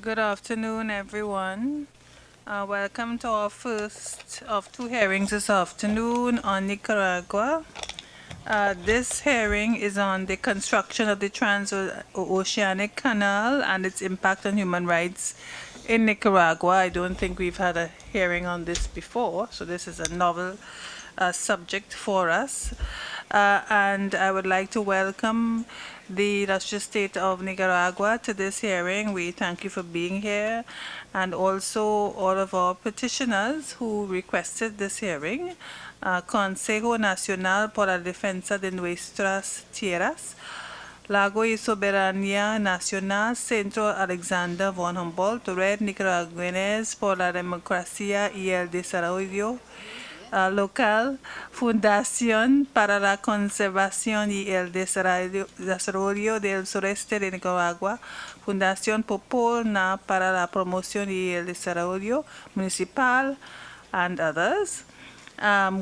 Good afternoon, everyone. Welcome to our first of two hearings this afternoon on Nicaragua. This hearing is on the construction of the Transoceanic Canal and its impact on human rights in Nicaragua. I don't think we've had a hearing on this before, so this is a novel subject for us. And I would like to welcome the illustrious state of Nicaragua to this hearing. We thank you for being here, and also all of our petitioners who requested this hearing. Consejo Nacional por la Defensa de Nuestras Tierras, Lago y Soberanía Nacional, Centro Alexander von Humboldt, Red Nicaragüenses por la Democracia y el Desarrollo Local, Fundación para la Conservación y el Desarrollo del Sureste de Nicaragua, Fundación Popolna para la Promoción y el Desarrollo Municipal, and others.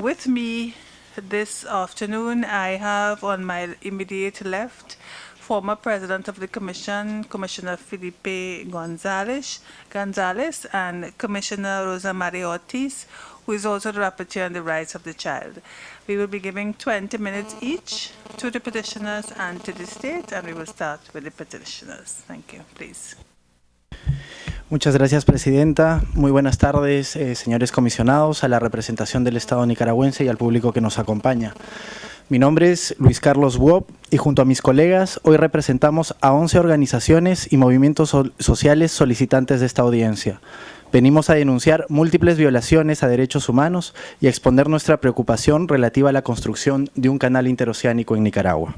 With me this afternoon, I have on my immediate left former President of the Commission, Commissioner Felipe Gonzalez, and Commissioner Rosa Maria Ortiz, who is also the Rapporteur on the Rights of the Child. We will be giving 20 minutes each to the petitioners and to the state, and we will start with the petitioners. Thank you. Please. Muchas gracias, Presidenta. Muy buenas tardes, señores comisionados, a la representación del Estado nicaragüense y al público que nos acompaña. Mi nombre es Luis Carlos Buop y junto a mis colegas hoy representamos a 11 organizaciones y movimientos sociales solicitantes de esta audiencia. Venimos a denunciar múltiples violaciones a derechos humanos y a exponer nuestra preocupación relativa a la construcción de un canal interoceánico en Nicaragua.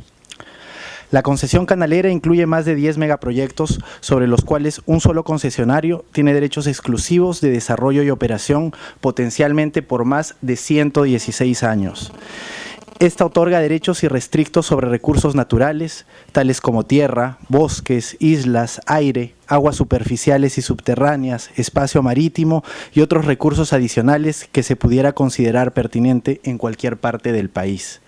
La concesión canalera incluye más de 10 megaproyectos sobre los cuales un solo concesionario tiene derechos exclusivos de desarrollo y operación potencialmente por más de 116 años. Esta otorga derechos irrestrictos sobre recursos naturales, tales como tierra, bosques, islas, aire, aguas superficiales y subterráneas, espacio marítimo y otros recursos adicionales que se pudiera considerar pertinente en cualquier parte del país.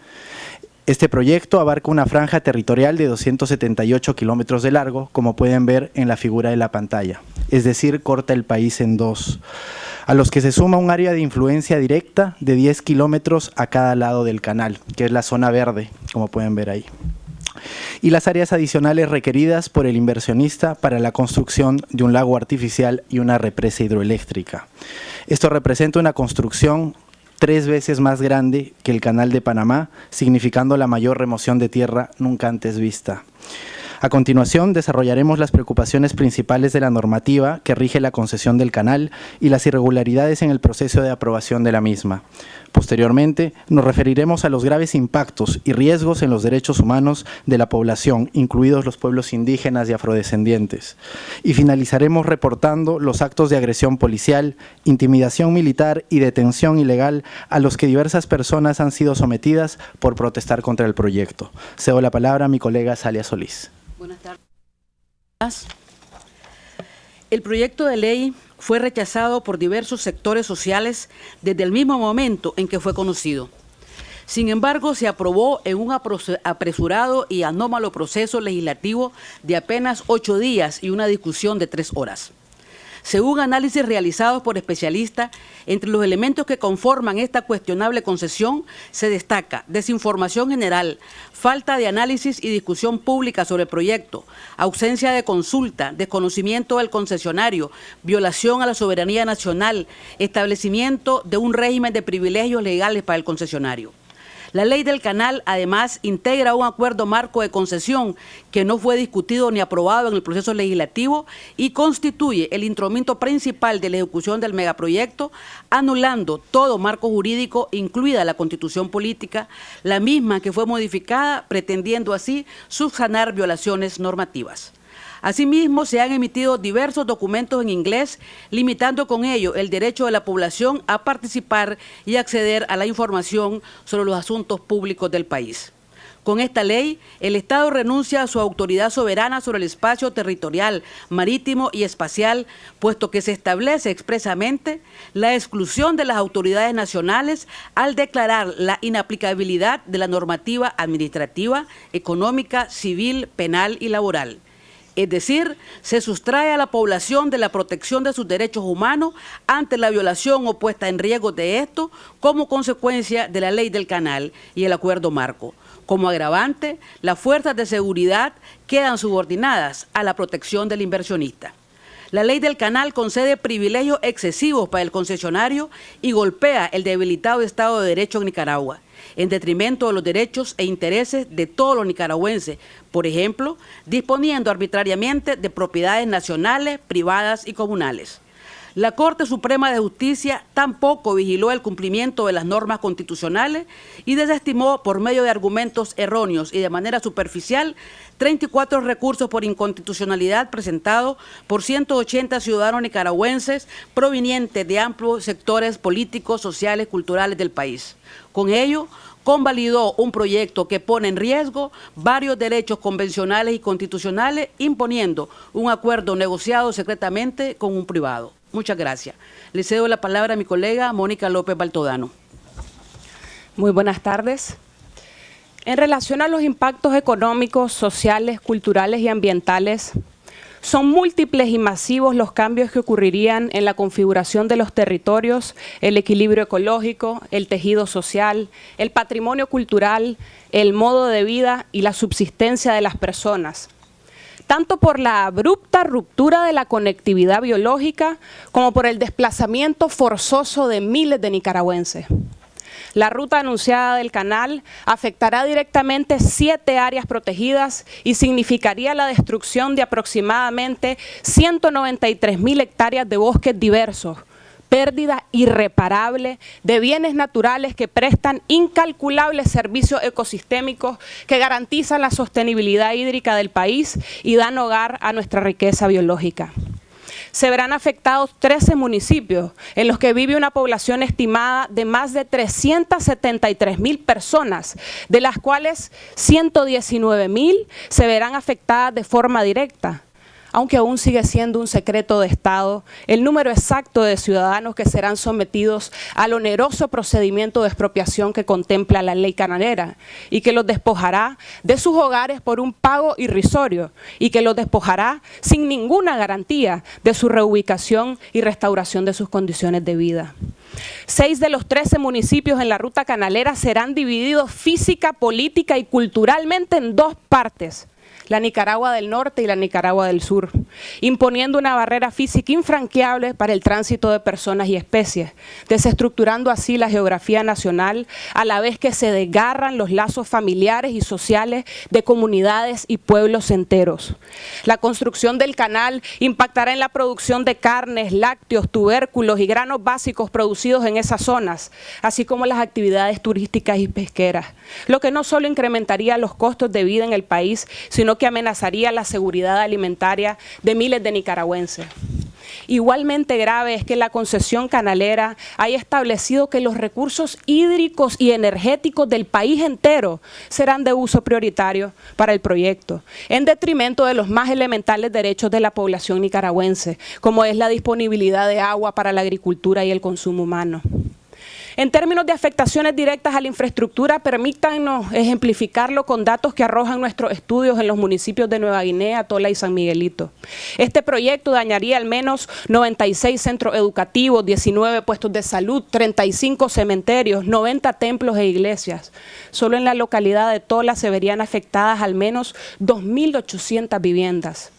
Este proyecto abarca una franja territorial de 278 kilómetros de largo, como pueden ver en la figura de la pantalla, es decir, corta el país en dos, a los que se suma un área de influencia directa de 10 kilómetros a cada lado del canal, que es la zona verde, como pueden ver ahí, y las áreas adicionales requeridas por el inversionista para la construcción de un lago artificial y una represa hidroeléctrica. Esto representa una construcción 3 veces más grande que el Canal de Panamá, significando la mayor remoción de tierra nunca antes vista. A continuación, desarrollaremos las preocupaciones principales de la normativa que rige la concesión del canal y las irregularidades en el proceso de aprobación de la misma. Posteriormente, nos referiremos a los graves impactos y riesgos en los derechos humanos de la población, incluidos los pueblos indígenas y afrodescendientes. Y finalizaremos reportando los actos de agresión policial, intimidación militar y detención ilegal a los que diversas personas han sido sometidas por protestar contra el proyecto. Cedo la palabra a mi colega Salia Solís. Buenas tardes. El proyecto de ley fue rechazado por diversos sectores sociales desde el mismo momento en que fue conocido. Sin embargo, se aprobó en un apresurado y anómalo proceso legislativo de apenas 8 días y una discusión de 3 horas. Según análisis realizados por especialistas, entre los elementos que conforman esta cuestionable concesión se destaca desinformación general, falta de análisis y discusión pública sobre el proyecto, ausencia de consulta, desconocimiento del concesionario, violación a la soberanía nacional, establecimiento de un régimen de privilegios legales para el concesionario. La ley del canal, además, integra un acuerdo marco de concesión que no fue discutido ni aprobado en el proceso legislativo y constituye el instrumento principal de la ejecución del megaproyecto, anulando todo marco jurídico, incluida la Constitución política, la misma que fue modificada, pretendiendo así subsanar violaciones normativas. Asimismo, se han emitido diversos documentos en inglés, limitando con ello el derecho de la población a participar y acceder a la información sobre los asuntos públicos del país. Con esta ley, el Estado renuncia a su autoridad soberana sobre el espacio territorial, marítimo y espacial, puesto que se establece expresamente la exclusión de las autoridades nacionales al declarar la inaplicabilidad de la normativa administrativa, económica, civil, penal y laboral. Es decir, se sustrae a la población de la protección de sus derechos humanos ante la violación o puesta en riesgo de esto como consecuencia de la ley del canal y el acuerdo marco. Como agravante, las fuerzas de seguridad quedan subordinadas a la protección del inversionista. La ley del canal concede privilegios excesivos para el concesionario y golpea el debilitado Estado de Derecho en Nicaragua, en detrimento de los derechos e intereses de todos los nicaragüenses, por ejemplo, disponiendo arbitrariamente de propiedades nacionales, privadas y comunales. La Corte Suprema de Justicia tampoco vigiló el cumplimiento de las normas constitucionales y desestimó por medio de argumentos erróneos y de manera superficial 34 recursos por inconstitucionalidad presentados por 180 ciudadanos nicaragüenses provenientes de amplios sectores políticos, sociales, culturales del país. Con ello, convalidó un proyecto que pone en riesgo varios derechos convencionales y constitucionales, imponiendo un acuerdo negociado secretamente con un privado. Muchas gracias. Le cedo la palabra a mi colega Mónica López Baltodano. Muy buenas tardes. En relación a los impactos económicos, sociales, culturales y ambientales, son múltiples y masivos los cambios que ocurrirían en la configuración de los territorios, el equilibrio ecológico, el tejido social, el patrimonio cultural, el modo de vida y la subsistencia de las personas, tanto por la abrupta ruptura de la conectividad biológica como por el desplazamiento forzoso de miles de nicaragüenses. La ruta anunciada del canal afectará directamente 7 áreas protegidas y significaría la destrucción de aproximadamente 193.000 hectáreas de bosques diversos, pérdida irreparable de bienes naturales que prestan incalculables servicios ecosistémicos que garantizan la sostenibilidad hídrica del país y dan hogar a nuestra riqueza biológica. Se verán afectados 13 municipios en los que vive una población estimada de más de 373.000 personas, de las cuales 119.000 se verán afectadas de forma directa. Aunque aún sigue siendo un secreto de Estado el número exacto de ciudadanos que serán sometidos al oneroso procedimiento de expropiación que contempla la ley canalera y que los despojará de sus hogares por un pago irrisorio y que los despojará sin ninguna garantía de su reubicación y restauración de sus condiciones de vida. 6 de los 13 municipios en la ruta canalera serán divididos física, política y culturalmente en 2 partes, la Nicaragua del Norte y la Nicaragua del Sur, imponiendo una barrera física infranqueable para el tránsito de personas y especies, desestructurando así la geografía nacional, a la vez que se desgarran los lazos familiares y sociales de comunidades y pueblos enteros. La construcción del canal impactará en la producción de carnes, lácteos, tubérculos y granos básicos producidos en esas zonas, así como las actividades turísticas y pesqueras, lo que no solo incrementaría los costos de vida en el país, sino que amenazaría la seguridad alimentaria de miles de nicaragüenses. Igualmente grave es que la concesión canalera haya establecido que los recursos hídricos y energéticos del país entero serán de uso prioritario para el proyecto, en detrimento de los más elementales derechos de la población nicaragüense, como es la disponibilidad de agua para la agricultura y el consumo humano. En términos de afectaciones directas a la infraestructura, permítanos ejemplificarlo con datos que arrojan nuestros estudios en los municipios de Nueva Guinea, Tola y San Miguelito. Este proyecto dañaría al menos 96 centros educativos, 19 puestos de salud, 35 cementerios, 90 templos e iglesias. Solo en la localidad de Tola se verían afectadas al menos 2.800 viviendas.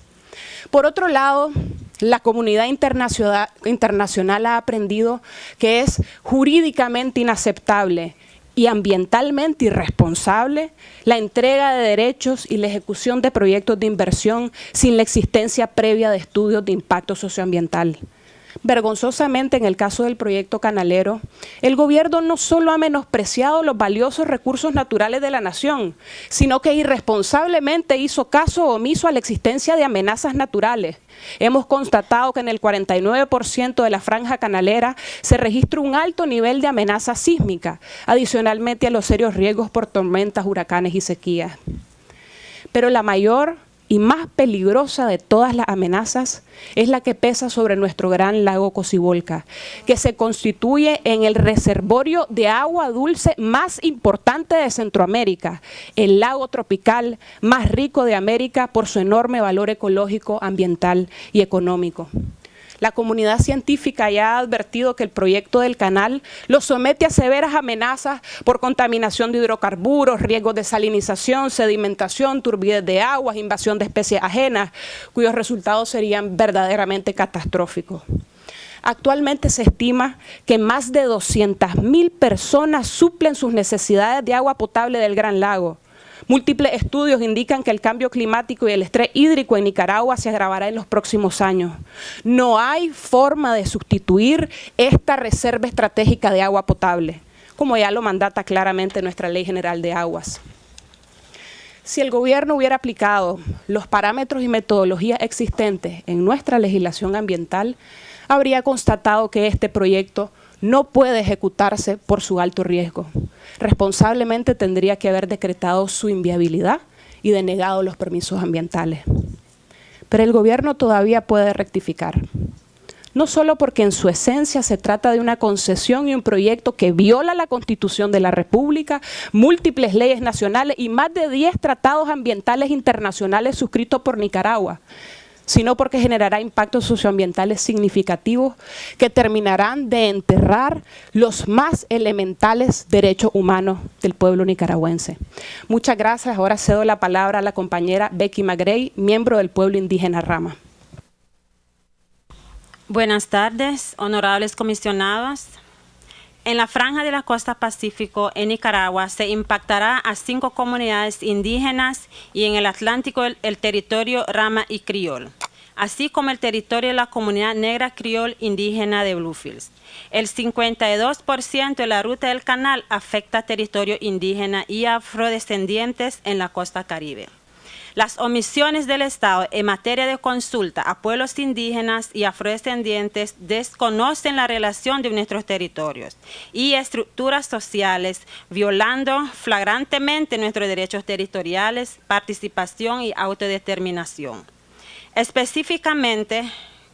Por otro lado, la comunidad internacional ha aprendido que es jurídicamente inaceptable y ambientalmente irresponsable la entrega de derechos y la ejecución de proyectos de inversión sin la existencia previa de estudios de impacto socioambiental. Vergonzosamente, en el caso del proyecto canalero, el gobierno no solo ha menospreciado los valiosos recursos naturales de la nación, sino que irresponsablemente hizo caso omiso a la existencia de amenazas naturales. Hemos constatado que en el 49% de la franja canalera se registra un alto nivel de amenaza sísmica, adicionalmente a los serios riesgos por tormentas, huracanes y sequías. Pero la mayor y más peligrosa de todas las amenazas es la que pesa sobre nuestro gran lago Cocibolca, que se constituye en el reservorio de agua dulce más importante de Centroamérica, el lago tropical más rico de América por su enorme valor ecológico, ambiental y económico. La comunidad científica ya ha advertido que el proyecto del canal lo somete a severas amenazas por contaminación de hidrocarburos, riesgos de salinización, sedimentación, turbidez de aguas, invasión de especies ajenas, cuyos resultados serían verdaderamente catastróficos. Actualmente se estima que más de 200.000 personas suplen sus necesidades de agua potable del Gran Lago. Múltiples estudios indican que el cambio climático y el estrés hídrico en Nicaragua se agravará en los próximos años. No hay forma de sustituir esta reserva estratégica de agua potable, como ya lo mandata claramente nuestra Ley General de Aguas. Si el gobierno hubiera aplicado los parámetros y metodologías existentes en nuestra legislación ambiental, habría constatado que este proyecto no puede ejecutarse por su alto riesgo. Responsablemente tendría que haber decretado su inviabilidad y denegado los permisos ambientales. Pero el gobierno todavía puede rectificar. No solo porque en su esencia se trata de una concesión y un proyecto que viola la Constitución de la República, múltiples leyes nacionales y más de 10 tratados ambientales internacionales suscritos por Nicaragua, sino porque generará impactos socioambientales significativos que terminarán de enterrar los más elementales derechos humanos del pueblo nicaragüense. Muchas gracias. Ahora cedo la palabra a la compañera Becky Magray, miembro del pueblo indígena Rama. Buenas tardes, honorables comisionados. En la franja de la costa Pacífico, en Nicaragua, se impactará a 5 comunidades indígenas y en el Atlántico el territorio Rama y Criol, así como el territorio de la comunidad negra criol indígena de Bluefields. El 52% de la ruta del canal afecta a territorio indígena y afrodescendientes en la costa Caribe. Las omisiones del Estado en materia de consulta a pueblos indígenas y afrodescendientes desconocen la relación de nuestros territorios y estructuras sociales, violando flagrantemente nuestros derechos territoriales, participación y autodeterminación. Específicamente,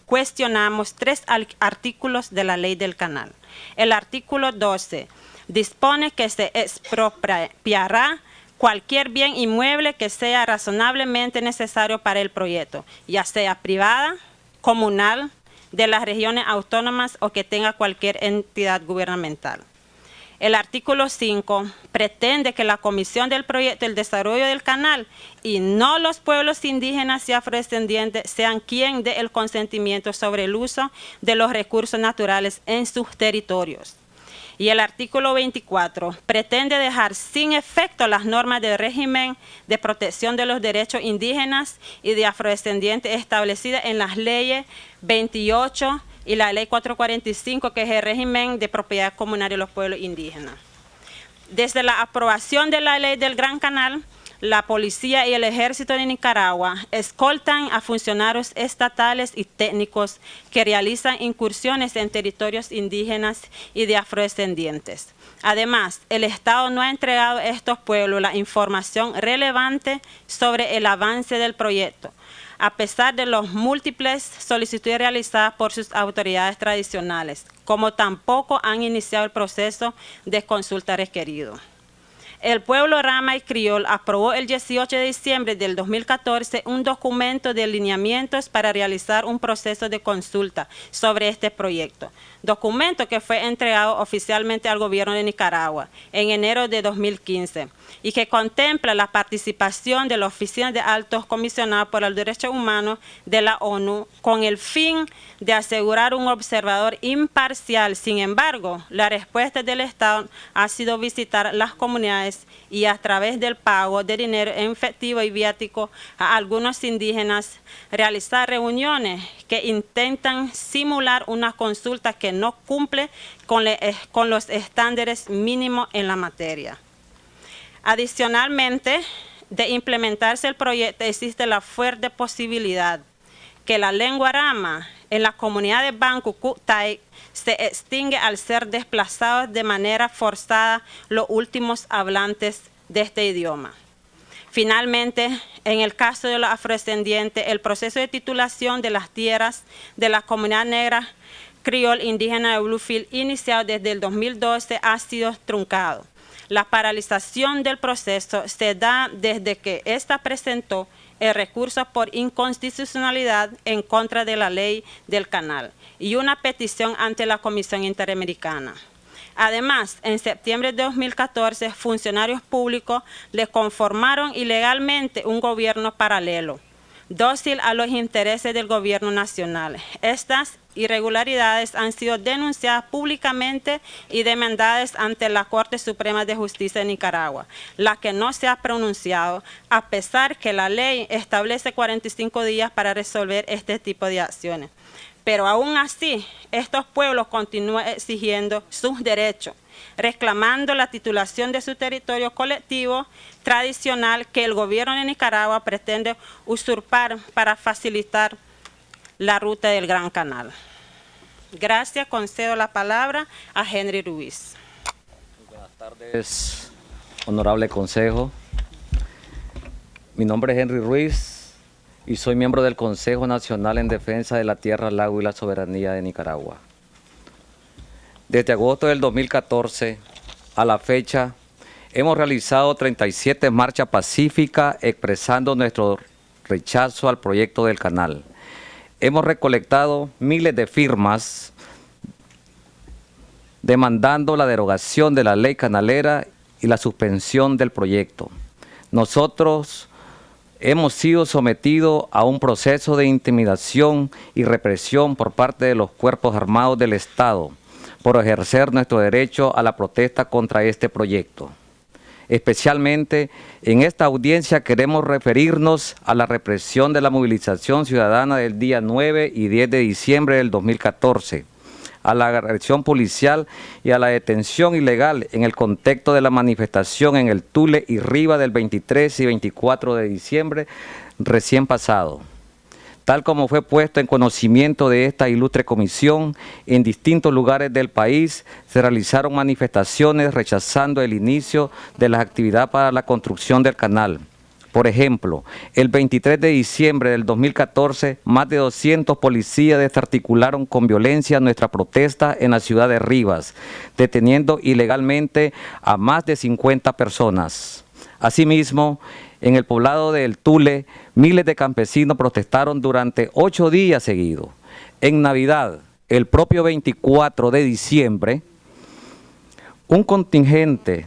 cuestionamos 3 artículos de la Ley del Canal. El artículo 12 dispone que se expropiará cualquier bien inmueble que sea razonablemente necesario para el proyecto, ya sea privada, comunal, de las regiones autónomas o que tenga cualquier entidad gubernamental. El artículo 5 pretende que la Comisión del Proyecto del Desarrollo del Canal y no los pueblos indígenas y afrodescendientes sean quien dé el consentimiento sobre el uso de los recursos naturales en sus territorios. Y el artículo 24 pretende dejar sin efecto las normas del régimen de protección de los derechos indígenas y de afrodescendientes establecidas en las leyes 28 y la ley 445, que es el régimen de propiedad comunal de los pueblos indígenas. Desde la aprobación de la ley del Gran Canal, la policía y el ejército de Nicaragua escoltan a funcionarios estatales y técnicos que realizan incursiones en territorios indígenas y de afrodescendientes. Además, el Estado no ha entregado a estos pueblos la información relevante sobre el avance del proyecto, a pesar de las múltiples solicitudes realizadas por sus autoridades tradicionales, como tampoco han iniciado el proceso de consulta requerido. El pueblo Rama y Criol aprobó el 18 de diciembre del 2014 un documento de lineamientos para realizar un proceso de consulta sobre este proyecto, documento que fue entregado oficialmente al gobierno de Nicaragua en enero de 2015 y que contempla la participación de la Oficina de Altos Comisionados por los Derechos Humanos de la ONU con el fin de asegurar un observador imparcial. Sin embargo, la respuesta del Estado ha sido visitar las comunidades y a través del pago de dinero en efectivo y viático a algunos indígenas realizar reuniones que intentan simular una consulta que no cumple con los estándares mínimos en la materia. Adicionalmente, de implementarse el proyecto, existe la fuerte posibilidad que la lengua Rama en la comunidad de Banco Cutay se extingue al ser desplazados de manera forzada los últimos hablantes de este idioma. Finalmente, en el caso de los afrodescendientes, el proceso de titulación de las tierras de la comunidad negra criol indígena de Bluefield, iniciado desde el 2012, ha sido truncado. La paralización del proceso se da desde que ésta presentó el recurso por inconstitucionalidad en contra de la ley del canal y una petición ante la Comisión Interamericana. Además, en septiembre de 2014, funcionarios públicos le conformaron ilegalmente un gobierno paralelo, dócil a los intereses del gobierno nacional. Estas irregularidades han sido denunciadas públicamente y demandadas ante la Corte Suprema de Justicia de Nicaragua, la que no se ha pronunciado, a pesar que la ley establece 45 días para resolver este tipo de acciones. Pero aún así, estos pueblos continúan exigiendo sus derechos, reclamando la titulación de su territorio colectivo tradicional que el gobierno de Nicaragua pretende usurpar para facilitar la ruta del Gran Canal. Gracias, concedo la palabra a Henry Ruiz. Buenas tardes, honorable consejo. Mi nombre es Henry Ruiz y soy miembro del Consejo Nacional en Defensa de la Tierra, el Agua y la Soberanía de Nicaragua. Desde agosto del 2014 a la fecha, hemos realizado 37 marchas pacíficas expresando nuestro rechazo al proyecto del canal. Hemos recolectado miles de firmas demandando la derogación de la ley canalera y la suspensión del proyecto. Nosotros hemos sido sometidos a un proceso de intimidación y represión por parte de los cuerpos armados del Estado por ejercer nuestro derecho a la protesta contra este proyecto. Especialmente en esta audiencia queremos referirnos a la represión de la movilización ciudadana del día 9 y 10 de diciembre del 2014, a la agresión policial y a la detención ilegal en el contexto de la manifestación en el Tule y Riva del 23 y 24 de diciembre recién pasado. Tal como fue puesto en conocimiento de esta ilustre comisión, en distintos lugares del país se realizaron manifestaciones rechazando el inicio de las actividades para la construcción del canal. Por ejemplo, el 23 de diciembre del 2014, más de 200 policías desarticularon con violencia nuestra protesta en la ciudad de Rivas, deteniendo ilegalmente a más de 50 personas. Asimismo, en el poblado de El Tule, miles de campesinos protestaron durante 8 días seguidos. En Navidad, el propio 24 de diciembre, un contingente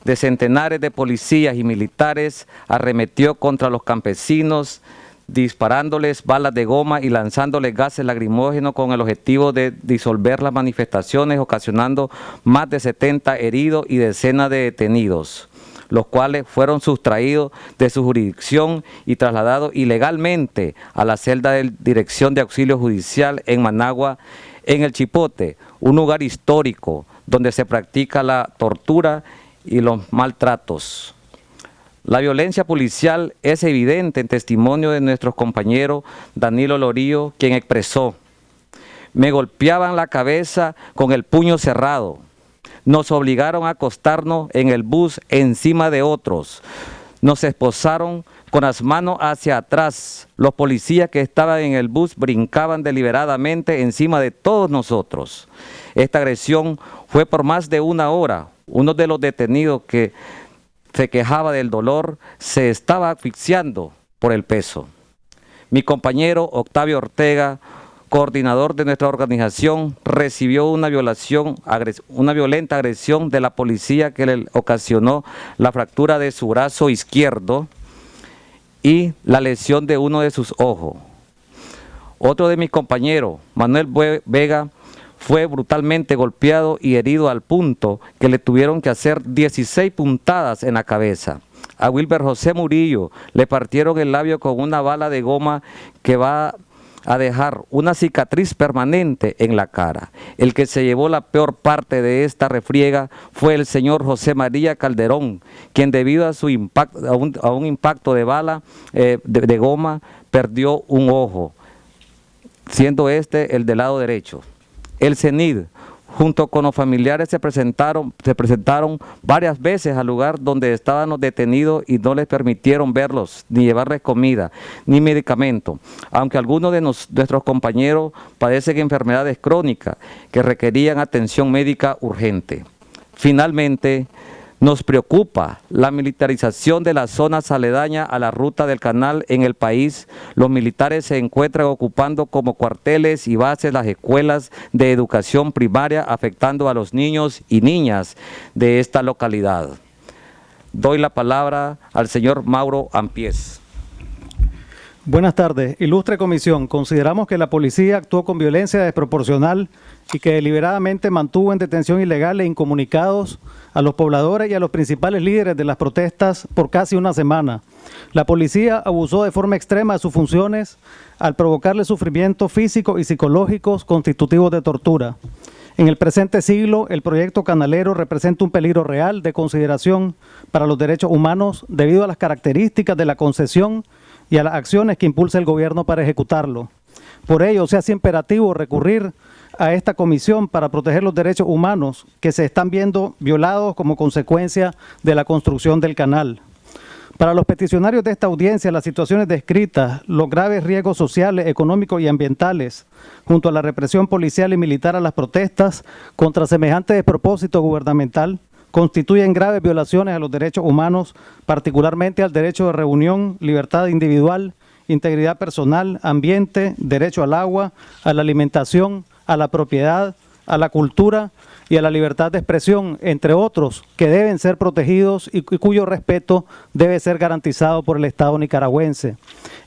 de centenares de policías y militares arremetió contra los campesinos, disparándoles balas de goma y lanzándoles gases lacrimógenos con el objetivo de disolver las manifestaciones, ocasionando más de 70 heridos y decenas de detenidos, los cuales fueron sustraídos de su jurisdicción y trasladados ilegalmente a la celda de Dirección de Auxilio Judicial en Managua, en el Chipote, un lugar histórico donde se practica la tortura y los maltratos. La violencia policial es evidente en testimonio de nuestro compañero Danilo Lorío, quien expresó: me golpeaban la cabeza con el puño cerrado. Nos obligaron a acostarnos en el bus encima de otros. Nos esposaron con las manos hacia atrás. Los policías que estaban en el bus brincaban deliberadamente encima de todos nosotros. Esta agresión fue por más de 1 hora. Uno de los detenidos que se quejaba del dolor se estaba asfixiando por el peso. Mi compañero Octavio Ortega, coordinador de nuestra organización, recibió una violenta agresión de la policía que le ocasionó la fractura de su brazo izquierdo y la lesión de uno de sus ojos. Otro de mis compañeros, Manuel Vega, fue brutalmente golpeado y herido al punto que le tuvieron que hacer 16 puntadas en la cabeza. A Wilber José Murillo le partieron el labio con una bala de goma que va a dejar una cicatriz permanente en la cara. El que se llevó la peor parte de esta refriega fue el señor José María Calderón, quien debido a su impacto, a un impacto de bala de goma, perdió un ojo, siendo este el del lado derecho. El CENID junto con los familiares se presentaron varias veces al lugar donde estaban los detenidos y no les permitieron verlos, ni llevarles comida, ni medicamento, aunque algunos de nuestros compañeros padecen enfermedades crónicas que requerían atención médica urgente. Finalmente, nos preocupa la militarización de las zonas aledañas a la ruta del canal en el país. Los militares se encuentran ocupando como cuarteles y bases las escuelas de educación primaria, afectando a los niños y niñas de esta localidad. Doy la palabra al señor Mauro Ampiés. Buenas tardes. Ilustre comisión, consideramos que la policía actuó con violencia desproporcional y que deliberadamente mantuvo en detención ilegal e incomunicados a los pobladores y a los principales líderes de las protestas por casi una semana. La policía abusó de forma extrema de sus funciones al provocarle sufrimiento físico y psicológicos constitutivos de tortura. En el presente siglo, el proyecto canalero representa un peligro real de consideración para los derechos humanos debido a las características de la concesión y a las acciones que impulsa el gobierno para ejecutarlo. Por ello, se hace imperativo recurrir a esta comisión para proteger los derechos humanos que se están viendo violados como consecuencia de la construcción del canal. Para los peticionarios de esta audiencia, las situaciones descritas, los graves riesgos sociales, económicos y ambientales, junto a la represión policial y militar a las protestas contra semejante despropósito gubernamental, constituyen graves violaciones a los derechos humanos, particularmente al derecho de reunión, libertad individual, integridad personal, ambiente, derecho al agua, a la alimentación, a la propiedad, a la cultura y a la libertad de expresión, entre otros, que deben ser protegidos y cuyo respeto debe ser garantizado por el Estado nicaragüense.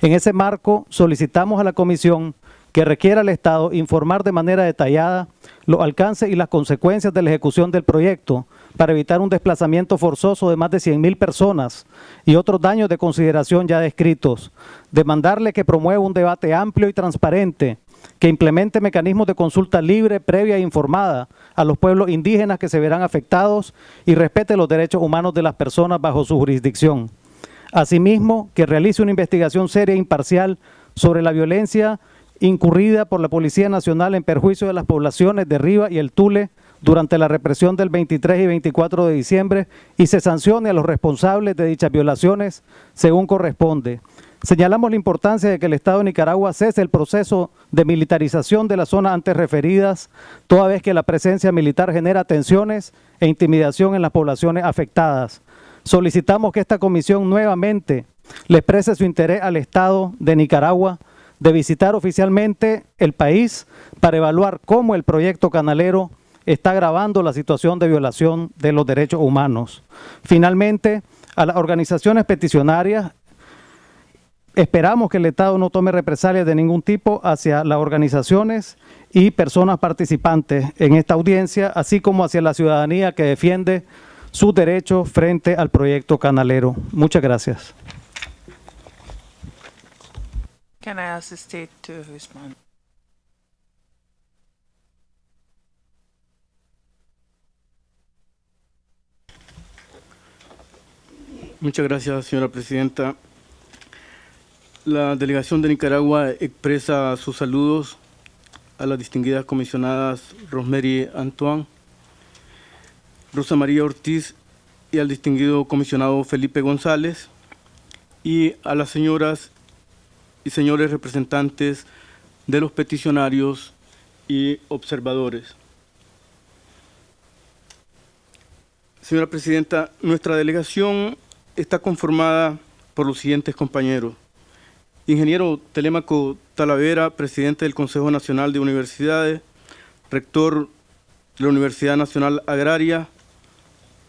En ese marco, solicitamos a la Comisión que requiera al Estado informar de manera detallada los alcances y las consecuencias de la ejecución del proyecto para evitar un desplazamiento forzoso de más de 100.000 personas y otros daños de consideración ya descritos. Demandarle que promueva un debate amplio y transparente, que implemente mecanismos de consulta libre, previa e informada a los pueblos indígenas que se verán afectados y respete los derechos humanos de las personas bajo su jurisdicción. Asimismo, que realice una investigación seria e imparcial sobre la violencia incurrida por la Policía Nacional en perjuicio de las poblaciones de Riva y el Tule durante la represión del 23 y 24 de diciembre y se sancione a los responsables de dichas violaciones según corresponde. Señalamos la importancia de que el Estado de Nicaragua cese el proceso de militarización de las zonas antes referidas, toda vez que la presencia militar genera tensiones e intimidación en las poblaciones afectadas. Solicitamos que esta comisión nuevamente le exprese su interés al Estado de Nicaragua de visitar oficialmente el país para evaluar cómo el proyecto canalero está agravando la situación de violación de los derechos humanos. Finalmente, a las organizaciones peticionarias, esperamos que el Estado no tome represalias de ningún tipo hacia las organizaciones y personas participantes en esta audiencia, así como hacia la ciudadanía que defiende sus derechos frente al proyecto canalero. Muchas gracias. Can I ask the state to respond? Muchas gracias, señora presidenta. La delegación de Nicaragua expresa sus saludos a las distinguidas comisionadas Rosemary Antoine, Rosa María Ortiz y al distinguido comisionado Felipe González y a las señoras y señores representantes de los peticionarios y observadores. Señora presidenta, nuestra delegación está conformada por los siguientes compañeros: ingeniero Telémaco Talavera, presidente del Consejo Nacional de Universidades, rector de la Universidad Nacional Agraria,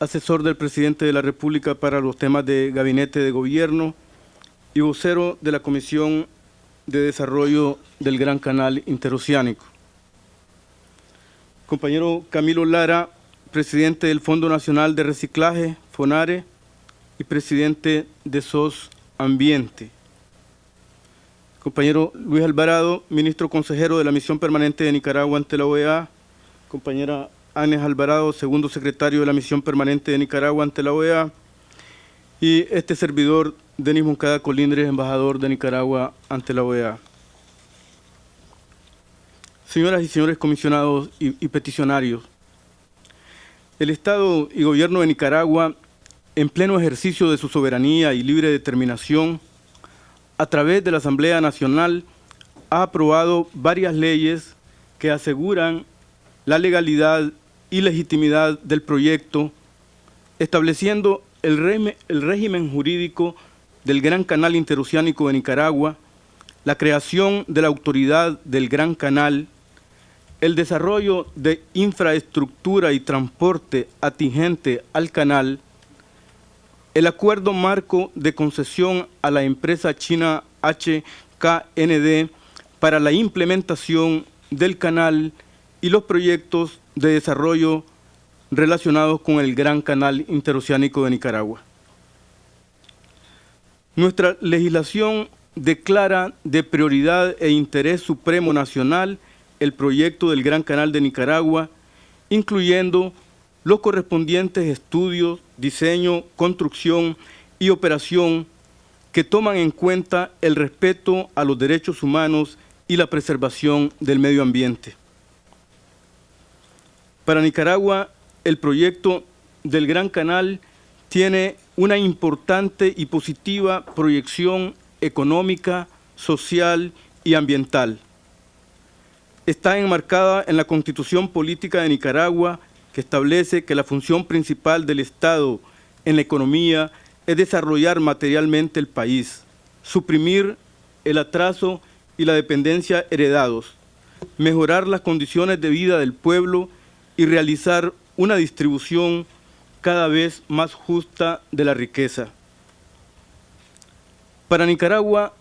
asesor del presidente de la República para los temas de gabinete de gobierno y vocero de la Comisión de Desarrollo del Gran Canal Interoceánico. Compañero Camilo Lara, presidente del Fondo Nacional de Reciclaje, FONARE, y presidente de SOS Ambiente. Compañero Luis Alvarado, ministro consejero de la Misión Permanente de Nicaragua ante la OEA. Compañera Ánez Alvarado, segundo secretario de la Misión Permanente de Nicaragua ante la OEA. Y este servidor, Denis Moncada Colindres, embajador de Nicaragua ante la OEA. señoras y señores comisionados y peticionarios, el Estado y Gobierno de Nicaragua, en pleno ejercicio de su soberanía y libre determinación, a través de la Asamblea Nacional, ha aprobado varias leyes que aseguran la legalidad y legitimidad del proyecto, estableciendo el régimen jurídico del Gran Canal Interoceánico de Nicaragua, la creación de la Autoridad del Gran Canal, el desarrollo de infraestructura y transporte atingente al canal, el acuerdo marco de concesión a la empresa china HKND para la implementación del canal y los proyectos de desarrollo relacionados con el Gran Canal Interoceánico de Nicaragua. Nuestra legislación declara de prioridad e interés supremo nacional el proyecto del Gran Canal de Nicaragua, incluyendo los correspondientes estudios, diseño, construcción y operación que toman en cuenta el respeto a los derechos humanos y la preservación del medio ambiente. Para Nicaragua, el proyecto del Gran Canal tiene una importante y positiva proyección económica, social y ambiental. Está enmarcada en la Constitución Política de Nicaragua, que establece que la función principal del Estado en la economía es desarrollar materialmente el país, suprimir el atraso y la dependencia heredados, mejorar las condiciones de vida del pueblo y realizar una distribución cada vez más justa de la riqueza. Para Nicaragua,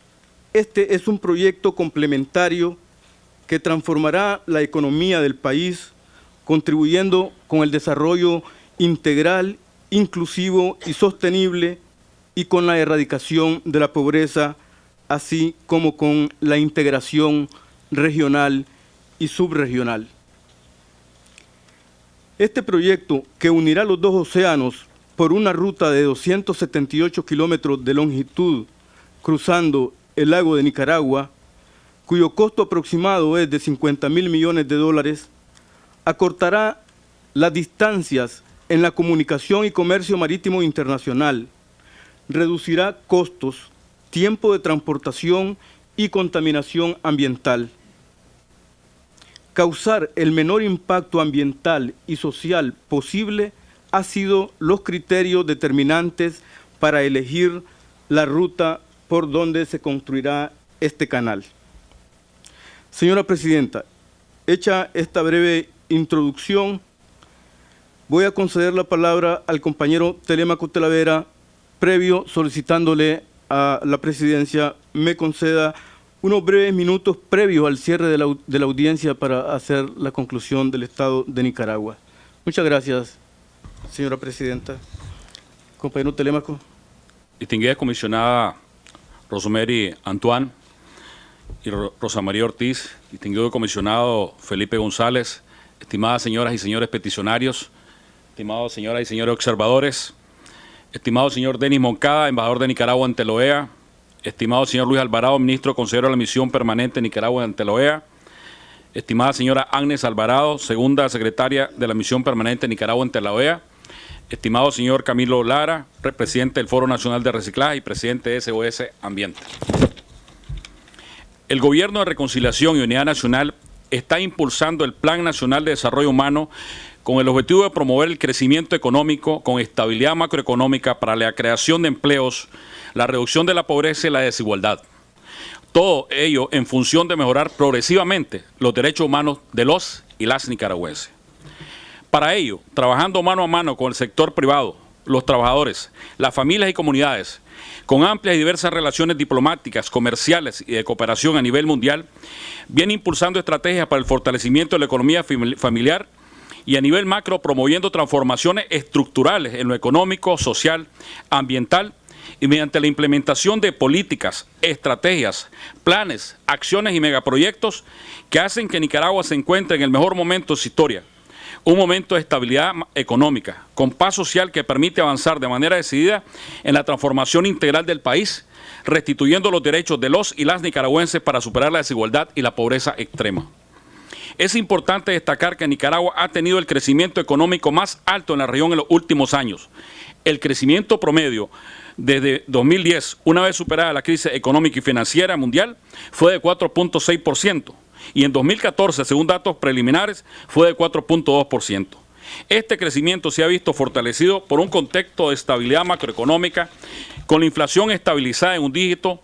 este es un proyecto complementario que transformará la economía del país, contribuyendo con el desarrollo integral, inclusivo y sostenible, y con la erradicación de la pobreza, así como con la integración regional y subregional. Este proyecto, que unirá los dos océanos por una ruta de 278 kilómetros de longitud, cruzando el lago de Nicaragua, cuyo costo aproximado es de $50.000 millones, acortará las distancias en la comunicación y comercio marítimo internacional, reducirá costos, tiempo de transportación y contaminación ambiental. Causar el menor impacto ambiental y social posible ha sido los criterios determinantes para elegir la ruta por donde se construirá este canal. Señora Presidenta, hecha esta breve introducción, voy a conceder la palabra al compañero Telémaco Talavera, previo solicitándole a la Presidencia me conceda unos breves minutos previos al cierre de la audiencia para hacer la conclusión del Estado de Nicaragua. Muchas gracias, señora Presidenta. Compañero Telémaco. Distinguida comisionada Rosemary Antoine y Rosa María Ortiz, distinguido comisionado Felipe González, estimadas señoras y señores peticionarios, estimadas señoras y señores observadores, estimado señor Denis Moncada, embajador de Nicaragua ante la OEA, estimado señor Luis Alvarado, ministro consejero de la Misión Permanente de Nicaragua ante la OEA, estimada señora Agnes Alvarado, segunda secretaria de la Misión Permanente de Nicaragua ante la OEA, estimado señor Camilo Lara, presidente del Foro Nacional de Reciclaje y presidente de SOS Ambiente. El Gobierno de Reconciliación y Unidad Nacional está impulsando el Plan Nacional de Desarrollo Humano con el objetivo de promover el crecimiento económico con estabilidad macroeconómica para la creación de empleos, la reducción de la pobreza y la desigualdad. Todo ello en función de mejorar progresivamente los derechos humanos de los y las nicaragüenses. Para ello, trabajando mano a mano con el sector privado, los trabajadores, las familias y comunidades, con amplias y diversas relaciones diplomáticas, comerciales y de cooperación a nivel mundial, viene impulsando estrategias para el fortalecimiento de la economía familiar y a nivel macro promoviendo transformaciones estructurales en lo económico, social, ambiental y mediante la implementación de políticas, estrategias, planes, acciones y megaproyectos que hacen que Nicaragua se encuentre en el mejor momento de su historia, un momento de estabilidad económica, con paz social que permite avanzar de manera decidida en la transformación integral del país, restituyendo los derechos de los y las nicaragüenses para superar la desigualdad y la pobreza extrema. Es importante destacar que Nicaragua ha tenido el crecimiento económico más alto en la región en los últimos años. El crecimiento promedio desde 2010, una vez superada la crisis económica y financiera mundial, fue de 4.6%. Y en 2014, según datos preliminares, fue de 4.2%. Este crecimiento se ha visto fortalecido por un contexto de estabilidad macroeconómica, con la inflación estabilizada en un dígito,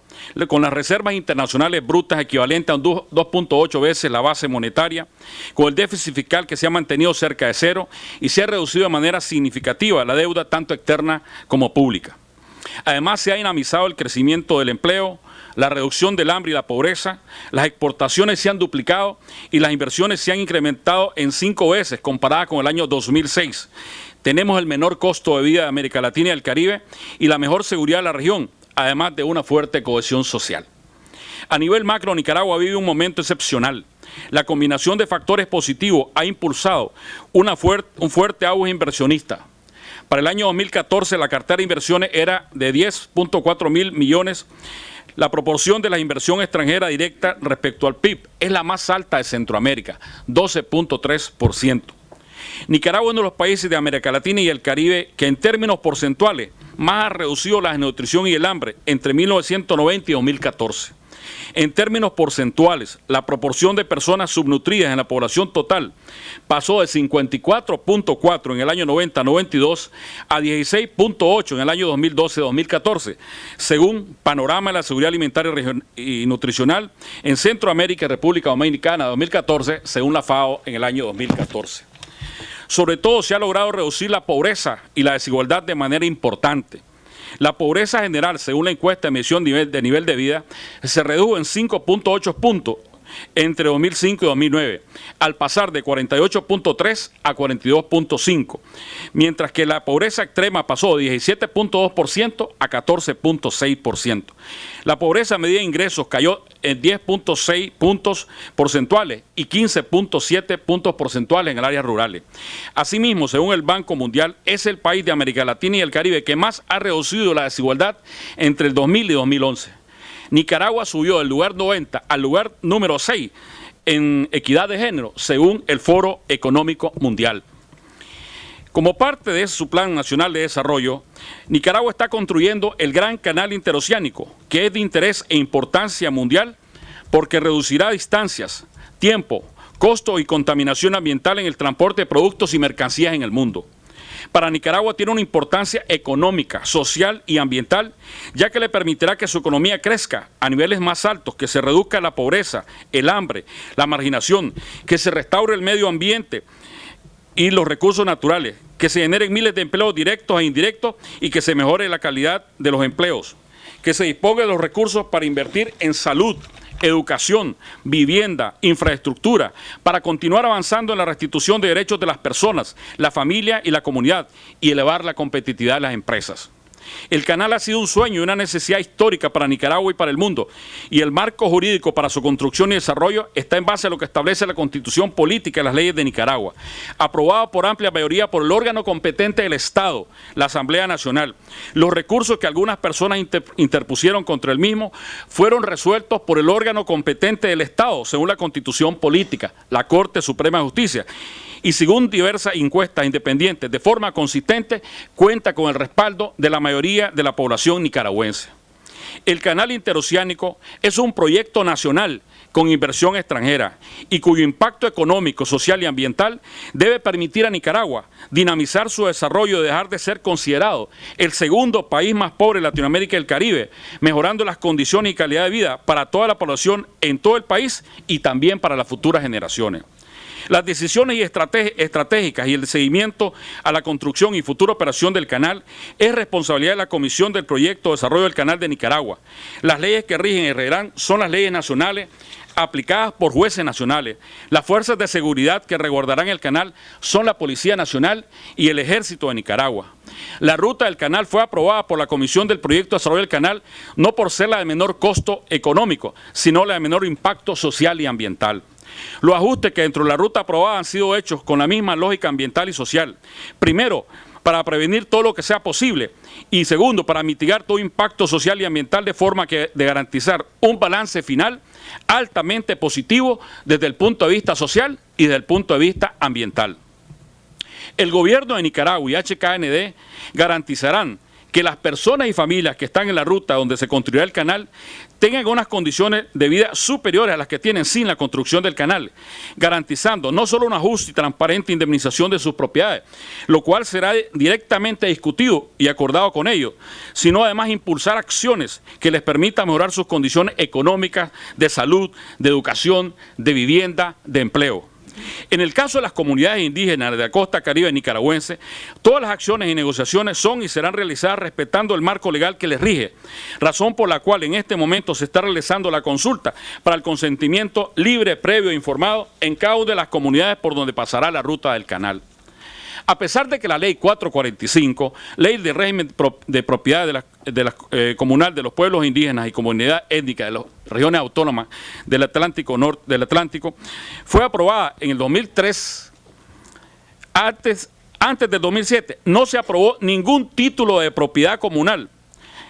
con las reservas internacionales brutas equivalentes a 2.8 veces la base monetaria, con el déficit fiscal que se ha mantenido cerca de cero y se ha reducido de manera significativa la deuda tanto externa como pública. Además, se ha dinamizado el crecimiento del empleo, la reducción del hambre y la pobreza, las exportaciones se han duplicado y las inversiones se han incrementado en 5 veces comparada con el año 2006. Tenemos el menor costo de vida de América Latina y el Caribe y la mejor seguridad de la región, además de una fuerte cohesión social. A nivel macro, Nicaragua vive un momento excepcional. La combinación de factores positivos ha impulsado un fuerte auge inversionista. Para el año 2014, la cartera de inversiones era de 10.4 mil millones. La proporción de la inversión extranjera directa respecto al PIB es la más alta de Centroamérica, 12.3%. Nicaragua es uno de los países de América Latina y el Caribe que en términos porcentuales más ha reducido la desnutrición y el hambre entre 1990 y 2014. En términos porcentuales, la proporción de personas subnutridas en la población total pasó de 54.4 en el año 90-92 a 16.8 en el año 2012-2014, según Panorama de la Seguridad Alimentaria y Nutricional en Centroamérica y República Dominicana 2014, según la FAO en el año 2014. Sobre todo se ha logrado reducir la pobreza y la desigualdad de manera importante. La pobreza general, según la encuesta de medición de nivel de vida, se redujo en 5.8 puntos entre 2005 y 2009, al pasar de 48.3 a 42.5, mientras que la pobreza extrema pasó de 17.2% a 14.6%. La pobreza a medida de ingresos cayó en 10.6 puntos porcentuales y 15.7 puntos porcentuales en el área rurales. Asimismo, según el Banco Mundial, es el país de América Latina y el Caribe que más ha reducido la desigualdad entre el 2000 y 2011. Nicaragua subió del lugar 90 al lugar número 6 en equidad de género, según el Foro Económico Mundial. Como parte de su Plan Nacional de Desarrollo, Nicaragua está construyendo el Gran Canal Interoceánico, que es de interés e importancia mundial porque reducirá distancias, tiempo, costo y contaminación ambiental en el transporte de productos y mercancías en el mundo. Para Nicaragua tiene una importancia económica, social y ambiental, ya que le permitirá que su economía crezca a niveles más altos, que se reduzca la pobreza, el hambre, la marginación, que se restaure el medio ambiente y los recursos naturales, que se generen miles de empleos directos e indirectos y que se mejore la calidad de los empleos, que se disponga de los recursos para invertir en salud, educación, vivienda, infraestructura, para continuar avanzando en la restitución de derechos de las personas, la familia y la comunidad y elevar la competitividad de las empresas. El canal ha sido un sueño y una necesidad histórica para Nicaragua y para el mundo, y el marco jurídico para su construcción y desarrollo está en base a lo que establece la Constitución Política y las leyes de Nicaragua, aprobado por amplia mayoría por el órgano competente del Estado, la Asamblea Nacional. Los recursos que algunas personas interpusieron contra el mismo fueron resueltos por el órgano competente del Estado, según la Constitución Política, la Corte Suprema de Justicia, y según diversas encuestas independientes, de forma consistente, cuenta con el respaldo de la mayoría de la población nicaragüense. El Canal Interoceánico es un proyecto nacional con inversión extranjera y cuyo impacto económico, social y ambiental debe permitir a Nicaragua dinamizar su desarrollo y dejar de ser considerado el segundo país más pobre de Latinoamérica y el Caribe, mejorando las condiciones y calidad de vida para toda la población en todo el país y también para las futuras generaciones. Las decisiones estratégicas y el seguimiento a la construcción y futura operación del canal es responsabilidad de la Comisión del Proyecto de Desarrollo del Canal de Nicaragua. Las leyes que rigen y regirán son las leyes nacionales aplicadas por jueces nacionales. Las fuerzas de seguridad que resguardarán el canal son la Policía Nacional y el Ejército de Nicaragua. La ruta del canal fue aprobada por la Comisión del Proyecto de Desarrollo del Canal no por ser la de menor costo económico, sino la de menor impacto social y ambiental. Los ajustes que dentro de la ruta aprobada han sido hechos con la misma lógica ambiental y social. Primero, para prevenir todo lo que sea posible. Y segundo, para mitigar todo impacto social y ambiental de forma de garantizar un balance final altamente positivo desde el punto de vista social y desde el punto de vista ambiental. El gobierno de Nicaragua y HKND garantizarán que las personas y familias que están en la ruta donde se construirá el canal tengan unas condiciones de vida superiores a las que tienen sin la construcción del canal, garantizando no solo una justa y transparente indemnización de sus propiedades, lo cual será directamente discutido y acordado con ellos, sino además impulsar acciones que les permitan mejorar sus condiciones económicas, de salud, de educación, de vivienda, de empleo. En el caso de las comunidades indígenas de la costa caribe nicaragüense, todas las acciones y negociaciones son y serán realizadas respetando el marco legal que les rige, razón por la cual en este momento se está realizando la consulta para el consentimiento libre, previo e informado en cada una de las comunidades por donde pasará la ruta del canal. A pesar de que la Ley 445, Ley de Régimen de Propiedad Comunal de los Pueblos Indígenas y Comunidad Étnica de las Regiones Autónomas del Atlántico Norte del Atlántico, fue aprobada en el 2003, antes del 2007, no se aprobó ningún título de propiedad comunal,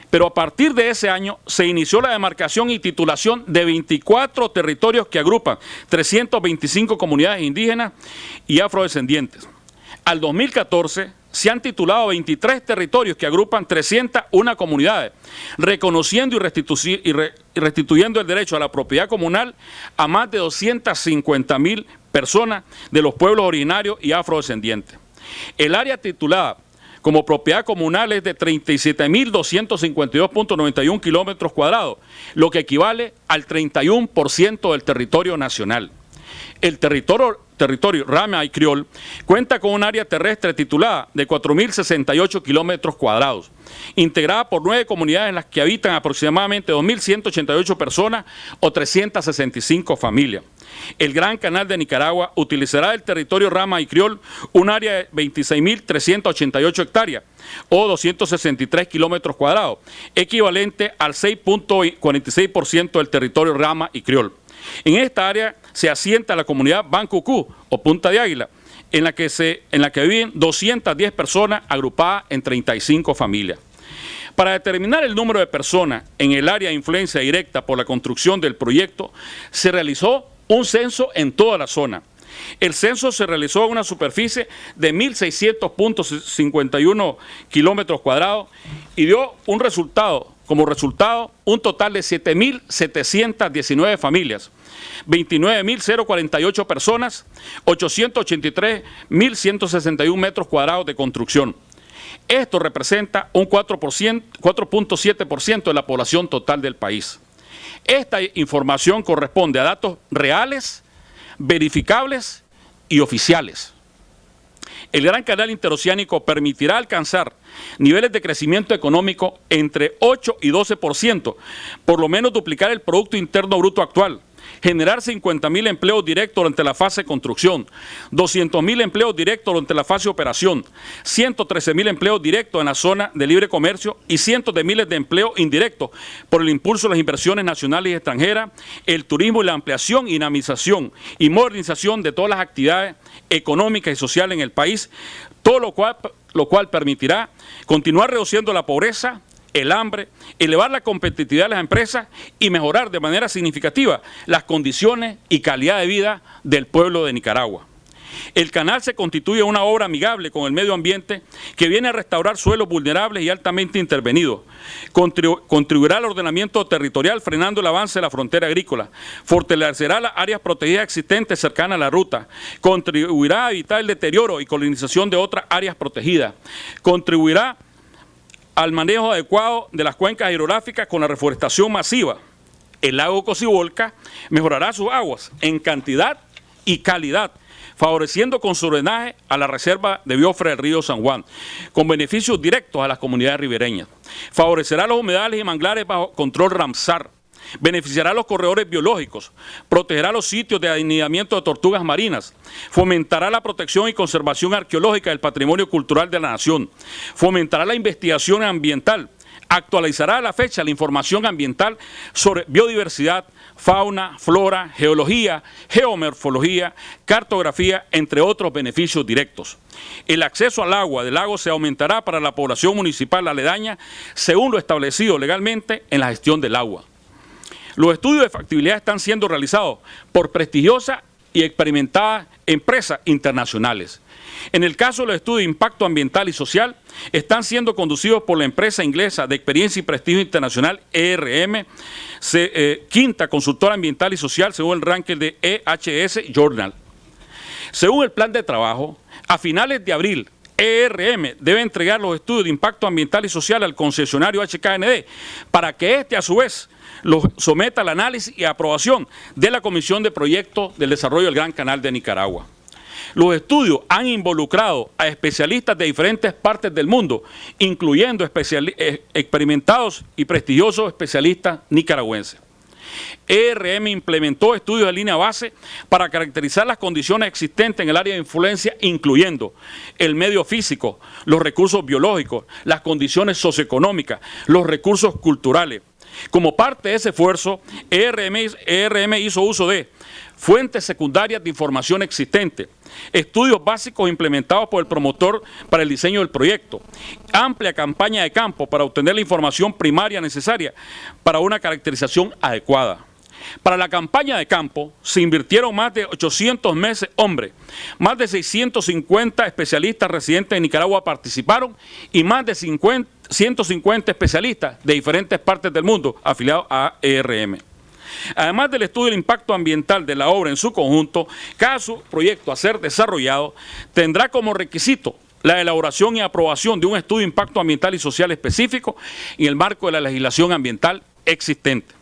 pero a partir de ese año se inició la demarcación y titulación de 24 territorios que agrupan 325 comunidades indígenas y afrodescendientes. Al 2014 se han titulado 23 territorios que agrupan 301 comunidades, reconociendo y restituyendo el derecho a la propiedad comunal a más de 250.000 personas de los pueblos originarios y afrodescendientes. El área titulada como propiedad comunal es de 37.252.91 kilómetros cuadrados, lo que equivale al 31% del territorio nacional. El territorio Rama y Criol cuenta con un área terrestre titulada de 4.068 kilómetros cuadrados, integrada por 9 comunidades en las que habitan aproximadamente 2.188 personas o 365 familias. El Gran Canal de Nicaragua utilizará del territorio Rama y Criol un área de 26.388 hectáreas o 263 kilómetros cuadrados, equivalente al 6.46% del territorio Rama y Criol. En esta área se asienta la comunidad Bancucú o Punta de Águila, en la que viven 210 personas agrupadas en 35 familias. Para determinar el número de personas en el área de influencia directa por la construcción del proyecto, se realizó un censo en toda la zona. El censo se realizó en una superficie de 1.600.51 kilómetros cuadrados y dio como resultado un total de 7.719 familias, 29.048 personas, 883.161 metros cuadrados de construcción. Esto representa un 4.7% de la población total del país. Esta información corresponde a datos reales, verificables y oficiales. El Gran Canal Interoceánico permitirá alcanzar niveles de crecimiento económico entre 8 y 12%, por lo menos duplicar el Producto Interno Bruto actual, generar 50.000 empleos directos durante la fase de construcción, 200.000 empleos directos durante la fase de operación, 113.000 empleos directos en la zona de libre comercio y cientos de miles de empleos indirectos por el impulso de las inversiones nacionales y extranjeras, el turismo y la ampliación, dinamización y modernización de todas las actividades económicas y sociales en el país, todo lo cual permitirá continuar reduciendo la pobreza, el hambre, elevar la competitividad de las empresas y mejorar de manera significativa las condiciones y calidad de vida del pueblo de Nicaragua. El canal se constituye una obra amigable con el medio ambiente que viene a restaurar suelos vulnerables y altamente intervenidos. Contribuirá al ordenamiento territorial frenando el avance de la frontera agrícola. Fortalecerá las áreas protegidas existentes cercanas a la ruta. Contribuirá a evitar el deterioro y colonización de otras áreas protegidas. Contribuirá al manejo adecuado de las cuencas hidrográficas con la reforestación masiva. El lago Cocibolca mejorará sus aguas en cantidad y calidad, favoreciendo con su drenaje a la reserva de biosfera del río San Juan, con beneficios directos a las comunidades ribereñas. Favorecerá los humedales y manglares bajo control Ramsar. Beneficiará a los corredores biológicos, protegerá los sitios de anidamiento de tortugas marinas, fomentará la protección y conservación arqueológica del patrimonio cultural de la nación, fomentará la investigación ambiental, actualizará a la fecha la información ambiental sobre biodiversidad, fauna, flora, geología, geomorfología, cartografía, entre otros beneficios directos. El acceso al agua del lago se aumentará para la población municipal aledaña según lo establecido legalmente en la gestión del agua. Los estudios de factibilidad están siendo realizados por prestigiosas y experimentadas empresas internacionales. En el caso de los estudios de impacto ambiental y social, están siendo conducidos por la empresa inglesa de experiencia y prestigio internacional ERM, quinta consultora ambiental y social según el ranking de EHS Journal. Según el plan de trabajo, a finales de abril, ERM debe entregar los estudios de impacto ambiental y social al concesionario HKND para que éste, a su vez, los someta al análisis y aprobación de la Comisión de Proyectos del Desarrollo del Gran Canal de Nicaragua. Los estudios han involucrado a especialistas de diferentes partes del mundo, incluyendo experimentados y prestigiosos especialistas nicaragüenses. ERM implementó estudios de línea base para caracterizar las condiciones existentes en el área de influencia, incluyendo el medio físico, los recursos biológicos, las condiciones socioeconómicas, los recursos culturales. Como parte de ese esfuerzo, ERM hizo uso de fuentes secundarias de información existente, estudios básicos implementados por el promotor para el diseño del proyecto, amplia campaña de campo para obtener la información primaria necesaria para una caracterización adecuada. Para la campaña de campo se invirtieron más de 800 meses hombres, más de 650 especialistas residentes en Nicaragua participaron y más de 150 especialistas de diferentes partes del mundo afiliados a ERM. Además del estudio del impacto ambiental de la obra en su conjunto, cada proyecto a ser desarrollado tendrá como requisito la elaboración y aprobación de un estudio de impacto ambiental y social específico en el marco de la legislación ambiental existente.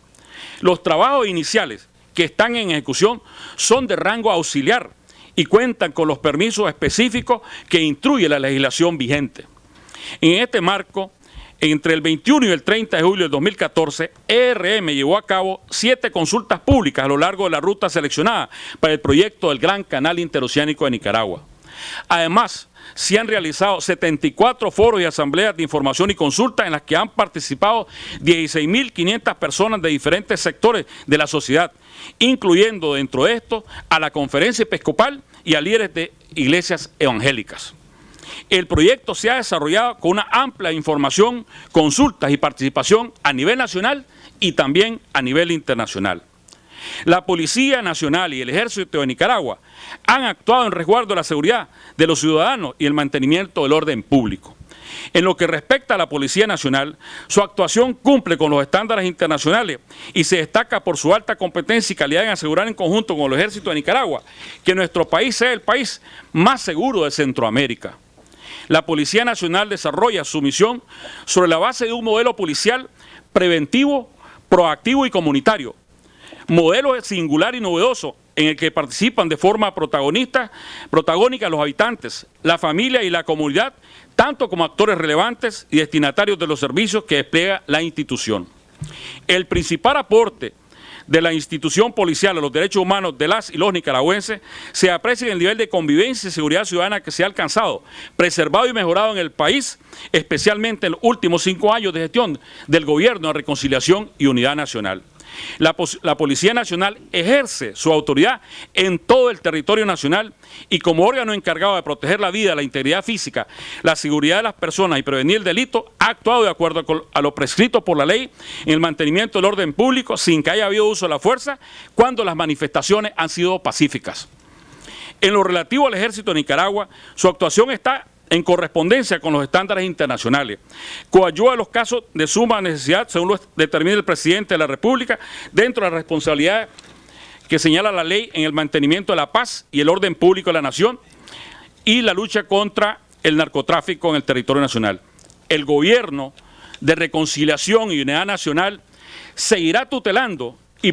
Los trabajos iniciales que están en ejecución son de rango auxiliar y cuentan con los permisos específicos que instruye la legislación vigente. En este marco, entre el 21 y el 30 de julio de 2014, ERM llevó a cabo 7 consultas públicas a lo largo de la ruta seleccionada para el proyecto del Gran Canal Interoceánico de Nicaragua. Además, se han realizado 74 foros y asambleas de información y consulta en las que han participado 16.500 personas de diferentes sectores de la sociedad, incluyendo dentro de esto a la Conferencia Episcopal y a líderes de iglesias evangélicas. El proyecto se ha desarrollado con una amplia información, consultas y participación a nivel nacional y también a nivel internacional. La Policía Nacional y el Ejército de Nicaragua han actuado en resguardo de la seguridad de los ciudadanos y el mantenimiento del orden público. En lo que respecta a la Policía Nacional, su actuación cumple con los estándares internacionales y se destaca por su alta competencia y calidad en asegurar en conjunto con el Ejército de Nicaragua que nuestro país sea el país más seguro de Centroamérica. La Policía Nacional desarrolla su misión sobre la base de un modelo policial preventivo, proactivo y comunitario. Modelo singular y novedoso en el que participan de forma protagónica los habitantes, la familia y la comunidad, tanto como actores relevantes y destinatarios de los servicios que despliega la institución. El principal aporte de la institución policial a los derechos humanos de las y los nicaragüenses se aprecia en el nivel de convivencia y seguridad ciudadana que se ha alcanzado, preservado y mejorado en el país, especialmente en los últimos 5 años de gestión del Gobierno de Reconciliación y Unidad Nacional. La Policía Nacional ejerce su autoridad en todo el territorio nacional y como órgano encargado de proteger la vida, la integridad física, la seguridad de las personas y prevenir el delito, ha actuado de acuerdo a lo prescrito por la ley en el mantenimiento del orden público sin que haya habido uso de la fuerza cuando las manifestaciones han sido pacíficas. En lo relativo al Ejército de Nicaragua, su actuación está en correspondencia con los estándares internacionales. Coadyuva los casos de suma necesidad, según lo determina el presidente de la República, dentro de la responsabilidad que señala la ley en el mantenimiento de la paz y el orden público de la nación y la lucha contra el narcotráfico en el territorio nacional. El Gobierno de Reconciliación y Unidad Nacional seguirá tutelando y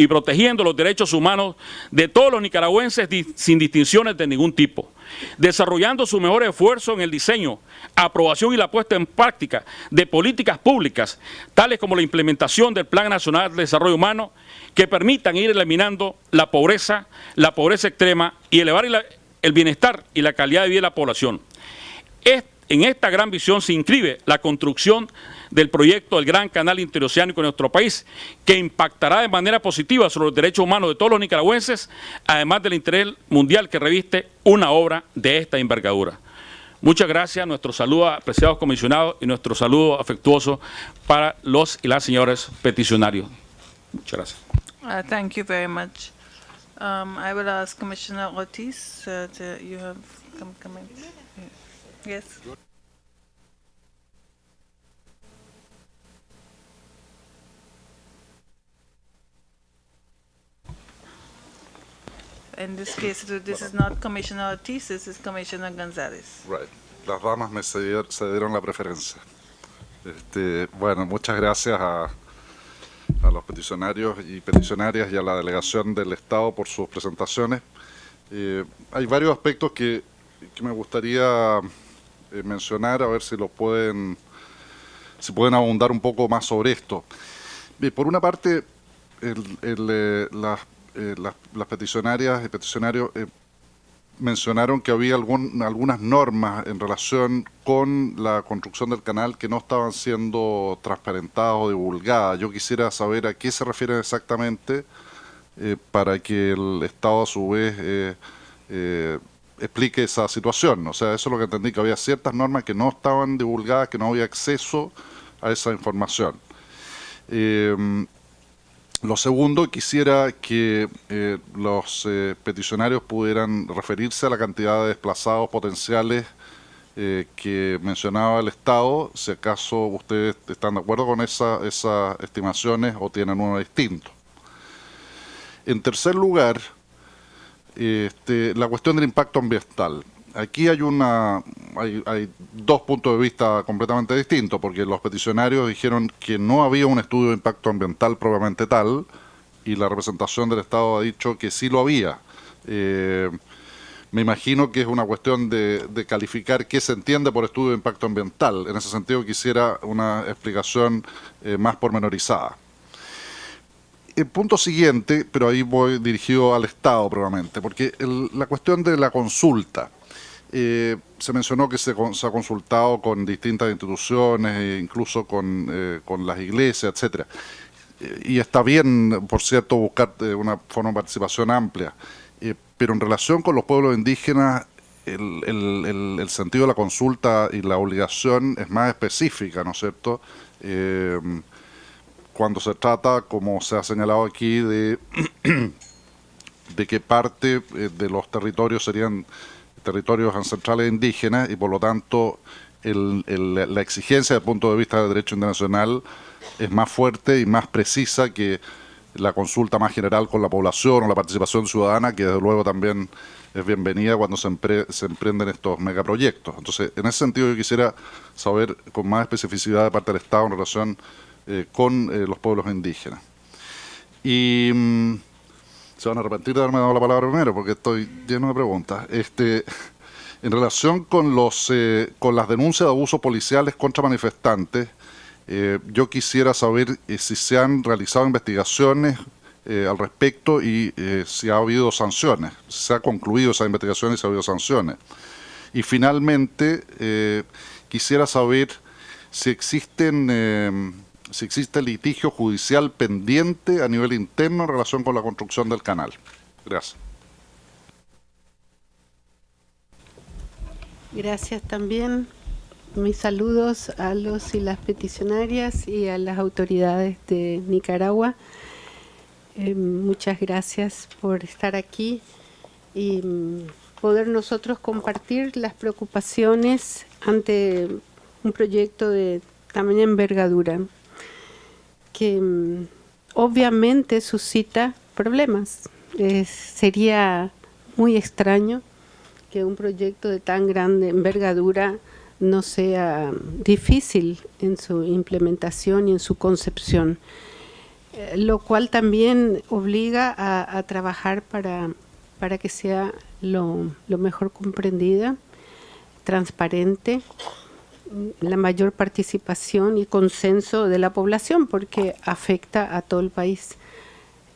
protegiendo los derechos humanos de todos los nicaragüenses sin distinciones de ningún tipo, desarrollando su mejor esfuerzo en el diseño, aprobación y la puesta en práctica de políticas públicas, tales como la implementación del Plan Nacional de Desarrollo Humano, que permitan ir eliminando la pobreza extrema y elevar el bienestar y la calidad de vida de la población. En esta gran visión se inscribe la construcción del proyecto del Gran Canal Interoceánico de nuestro país, que impactará de manera positiva sobre los derechos humanos de todos los nicaragüenses, además del interés mundial que reviste una obra de esta envergadura. Muchas gracias, nuestro saludo a apreciados comisionados y nuestro saludo afectuoso para los y las señores peticionarios. Muchas gracias. Thank you very much. I will ask Commissioner Ortiz, you have comment. Yes. In this case, this is not Commissioner Ortiz, this is Commissioner González. Right. Las damas me cedieron la preferencia. Bueno, muchas gracias a los peticionarios y peticionarias y a la delegación del Estado por sus presentaciones. Hay varios aspectos que me gustaría mencionar, a ver si pueden abundar un poco más sobre esto. Por una parte, las peticionarias y peticionarios mencionaron que había algunas normas en relación con la construcción del canal que no estaban siendo transparentadas o divulgadas. Yo quisiera saber a qué se refieren exactamente para que el Estado a su vez explique esa situación. O sea, eso es lo que entendí, que había ciertas normas que no estaban divulgadas, que no había acceso a esa información. Lo segundo, quisiera que los peticionarios pudieran referirse a la cantidad de desplazados potenciales que mencionaba el Estado, si acaso ustedes están de acuerdo con esas estimaciones o tienen uno distinto. En tercer lugar, la cuestión del impacto ambiental. Aquí hay dos puntos de vista completamente distintos, porque los peticionarios dijeron que no había un estudio de impacto ambiental propiamente tal, y la representación del Estado ha dicho que sí lo había. Me imagino que es una cuestión de calificar qué se entiende por estudio de impacto ambiental. En ese sentido quisiera una explicación más pormenorizada. El punto siguiente, pero ahí voy dirigido al Estado probablemente, porque la cuestión de la consulta. Se mencionó que se ha consultado con distintas instituciones, incluso con las iglesias, etcétera. Y está bien, por cierto, buscar una forma de participación amplia. Pero en relación con los pueblos indígenas, el sentido de la consulta y la obligación es más específica, ¿no es cierto? Cuando se trata, como se ha señalado aquí, de que parte de los territorios serían territorios ancestrales indígenas y por lo tanto la exigencia desde el punto de vista del derecho internacional es más fuerte y más precisa que la consulta más general con la población o la participación ciudadana, que desde luego también es bienvenida cuando se emprenden estos megaproyectos. Entonces, en ese sentido yo quisiera saber con más especificidad de parte del Estado en relación con los pueblos indígenas. Y se van a arrepentir de haberme dado la palabra primero porque estoy lleno de preguntas. En relación con las denuncias de abusos policiales contra manifestantes, yo quisiera saber si se han realizado investigaciones al respecto y si ha habido sanciones, si se ha concluido esa investigación y si ha habido sanciones. Y finalmente, quisiera saber si existe litigio judicial pendiente a nivel interno en relación con la construcción del canal. Gracias. Gracias también. Mis saludos a los y las peticionarias y a las autoridades de Nicaragua. Muchas gracias por estar aquí y poder nosotros compartir las preocupaciones ante un proyecto de tamaña envergadura que obviamente suscita problemas. Sería muy extraño que un proyecto de tan grande envergadura no sea difícil en su implementación y en su concepción, lo cual también obliga a trabajar para que sea lo mejor comprendida, transparente, la mayor participación y consenso de la población, porque afecta a todo el país.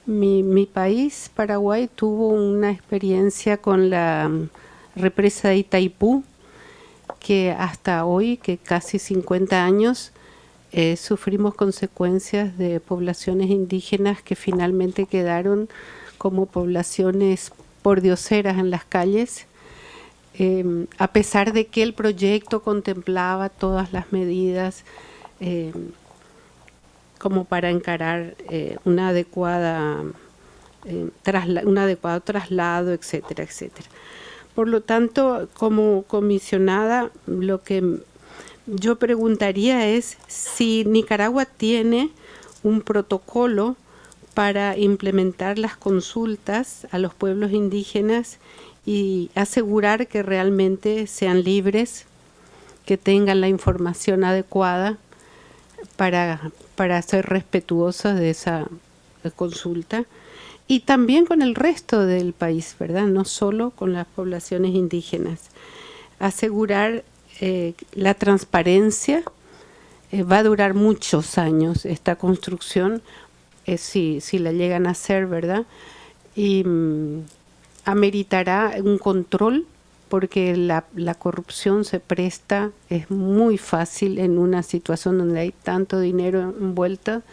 Mi país, Paraguay, tuvo una experiencia con la represa de Itaipú, que hasta hoy, que casi 50 años, sufrimos consecuencias de poblaciones indígenas que finalmente quedaron como poblaciones pordioseras en las calles, a pesar de que el proyecto contemplaba todas las medidas como para encarar un adecuado traslado, etcétera, etcétera. Por lo tanto, como comisionada, lo que yo preguntaría es si Nicaragua tiene un protocolo para implementar las consultas a los pueblos indígenas y asegurar que realmente sean libres, que tengan la información adecuada para ser respetuosos de esa consulta, y también con el resto del país, ¿verdad? No solo con las poblaciones indígenas. Asegurar la transparencia. Va a durar muchos años esta construcción, si la llegan a hacer, ¿verdad? Y ameritará un control, porque la corrupción se presta, es muy fácil en una situación donde hay tanto dinero envuelto.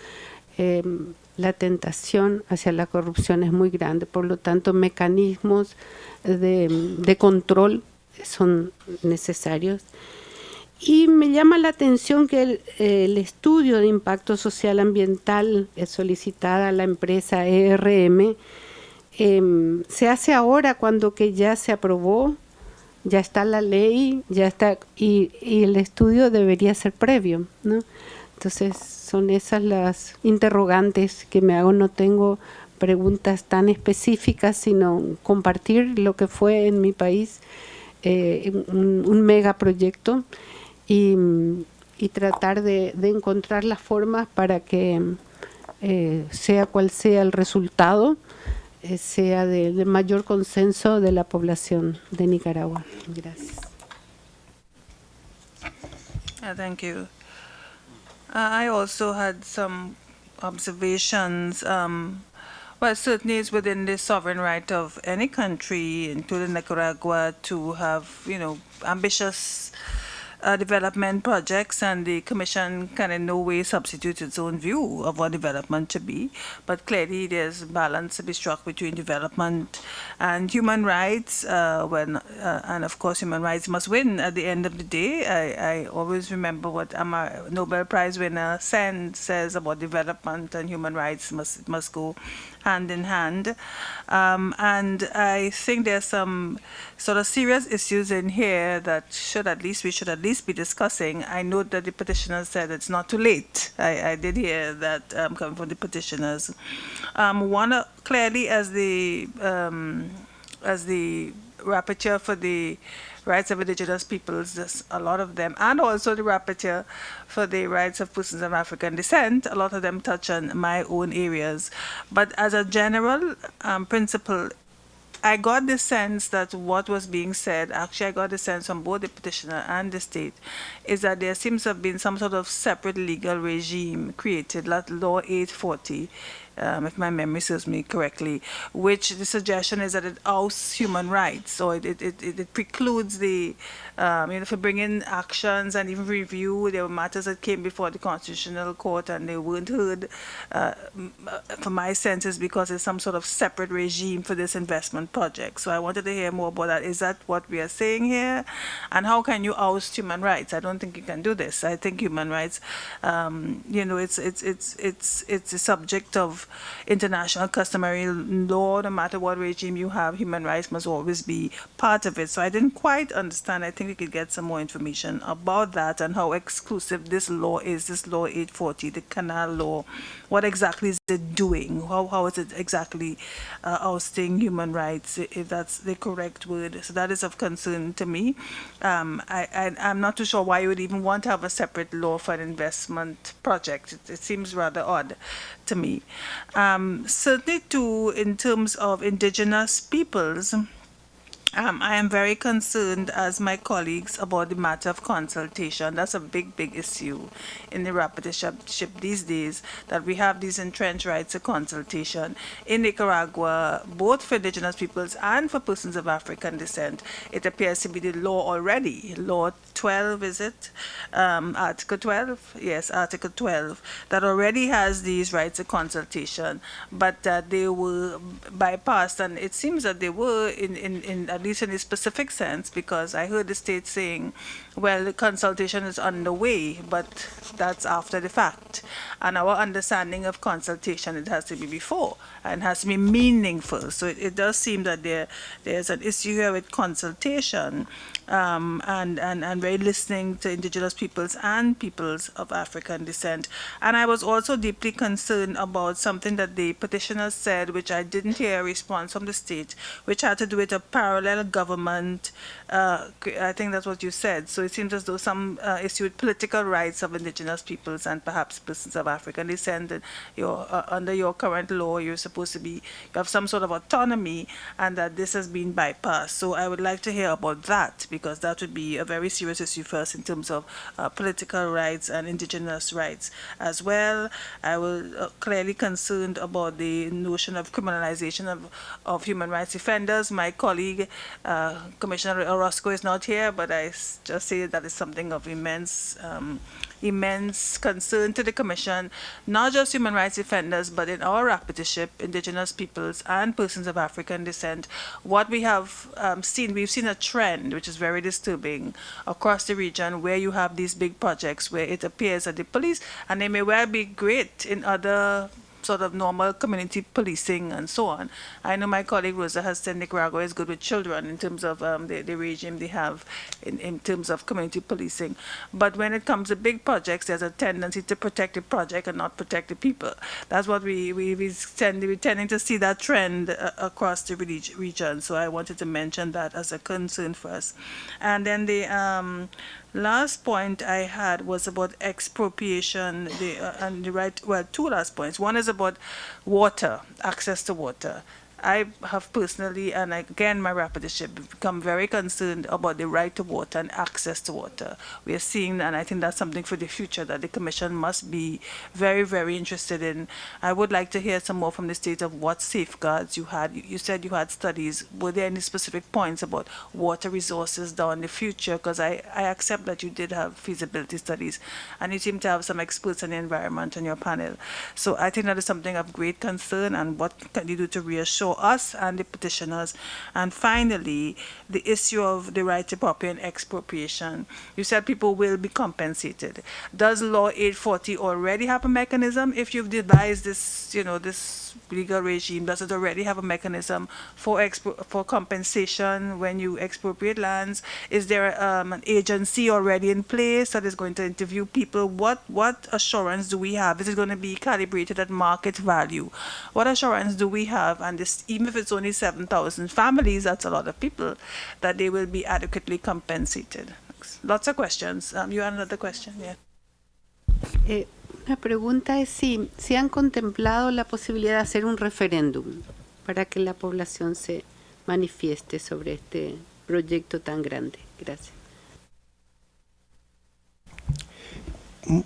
La tentación hacia la corrupción es muy grande, por lo tanto mecanismos de control son necesarios. Y me llama la atención que el estudio de impacto social ambiental solicitada a la empresa ERM se hace ahora, cuando que ya se aprobó, ya está la ley, ya está, y el estudio debería ser previo, ¿no? Entonces son esas las interrogantes que me hago. No tengo preguntas tan específicas, sino compartir lo que fue en mi país un megaproyecto y tratar de encontrar las formas para que sea cual sea el resultado, sea de mayor consenso de la población de Nicaragua. Gracias. Thank you. I also had some observations. Well, certainly it's within the sovereign right of any country, including Nicaragua, to have, ambitious development projects, and the Commission can in no way substitute its own view of what development should be. But clearly there's balance to be struck between development and human rights, and of course human rights must win at the end of the day. I always remember what a Nobel Prize winner Sen says about development and human rights must go hand in hand. And I think there's some sort of serious issues in here that we should at least be discussing. I note that the petitioner said it's not too late. I did hear that coming from the petitioners. One, clearly, as the rapporteur for the rights of indigenous peoples, there's a lot of them, and also the rapporteur for the rights of persons of African descent, a lot of them touch on my own areas. But as a general principle, I got the sense that what was being said, actually I got the sense from both the petitioner and the state, is that there seems to have been some sort of separate legal regime created, like Law 840, if my memory serves me correctly, which the suggestion is that it ousts human rights, or it precludes the, for bringing actions and even review. There were matters that came before the Constitutional Court and they weren't heard, for my senses, because there's some sort of separate regime for this investment project. So I wanted to hear more about that. Is that what we are saying here? And how can you oust human rights? I don't think you can do this. I think human rights, it's a subject of international customary law. No matter what regime you have, human rights must always be part of it. So I didn't quite understand. I think we could get some more information about that and how exclusive this law is, this Law 840, the Canal Law. What exactly is it doing? How is it exactly ousting human rights, if that's the correct word? So that is of concern to me. I'm not too sure why you would even want to have a separate law for an investment project. It seems rather odd to me. Certainly too, in terms of indigenous peoples, I am very concerned, as my colleagues, about the matter of consultation. That's a big, big issue in the rapporteurship these days, that we have these entrenched rights of consultation in Nicaragua, both for indigenous peoples and for persons of African descent. It appears to be the law already. Law 12, is it? Article 12? Yes, Article 12, that already has these rights of consultation, but they were bypassed, and it seems that they were in at least in a specific sense, because I heard the state saying, well, the consultation is underway, but that's after the fact. And our understanding of consultation, it has to be before, and has to be meaningful. So it does seem that there's an issue here with consultation, and very listening to indigenous peoples and peoples of African descent. And I was also deeply concerned about something that the petitioners said, which I didn't hear a response from the state, which had to do with a parallel government. I think that's what you said. So it seems as though some issue with political rights of indigenous peoples and perhaps persons of African descent. And under your current law, you're supposed to be, you have some sort of autonomy, and that this has been bypassed. So I would like to hear about that, because that would be a very serious issue for us in terms of political rights and indigenous rights as well. I was clearly concerned about the notion of criminalization of human rights defenders. My colleague, Commissioner Orozco, is not here, but I just say that is something of immense concern to the Commission, not just human rights defenders, but in our rapporteurship, indigenous peoples and persons of African descent. What we have we've seen a trend which is very disturbing across the region, where you have these big projects where it appears that the police, and they may well be great in other sort of normal community policing and so on. I know my colleague Rosa has said Nicaragua is good with children in terms of the regime they have in terms of community policing. But when it comes to big projects, there's a tendency to protect the project and not protect the people. That's what we're tending to see that trend across the region. So I wanted to mention that as a concern for us. And then the last point I had was about expropriation, and the right, well, two last points. One is about water, access to water. I have personally, and again my rapporteurship, become very concerned about the right to water and access to water. We are seeing, and I think that's something for the future that the Commission must be very, very interested in. I would like to hear some more from the state of what safeguards you had. You said you had studies. Were there any specific points about water resources down the future? Because I accept that you did have feasibility studies, and you seem to have some experts in the environment on your panel. So I think that is something of great concern, and what can you do to reassure us and the petitioners? And finally, the issue of the right to property and expropriation. You said people will be compensated. Does Law 840 already have a mechanism? If you've devised this, this legal regime, does it already have a mechanism for compensation when you expropriate lands? Is there an agency already in place that is going to interview people? What assurance do we have? Is it going to be calibrated at market value? What assurance do we have? And this, even if it's only 7,000 families, that's a lot of people, that they will be adequately compensated. Lots of questions. You had another question? Yeah. La pregunta es si han contemplado la posibilidad de hacer un referéndum para que la población se manifieste sobre este proyecto tan grande. Gracias.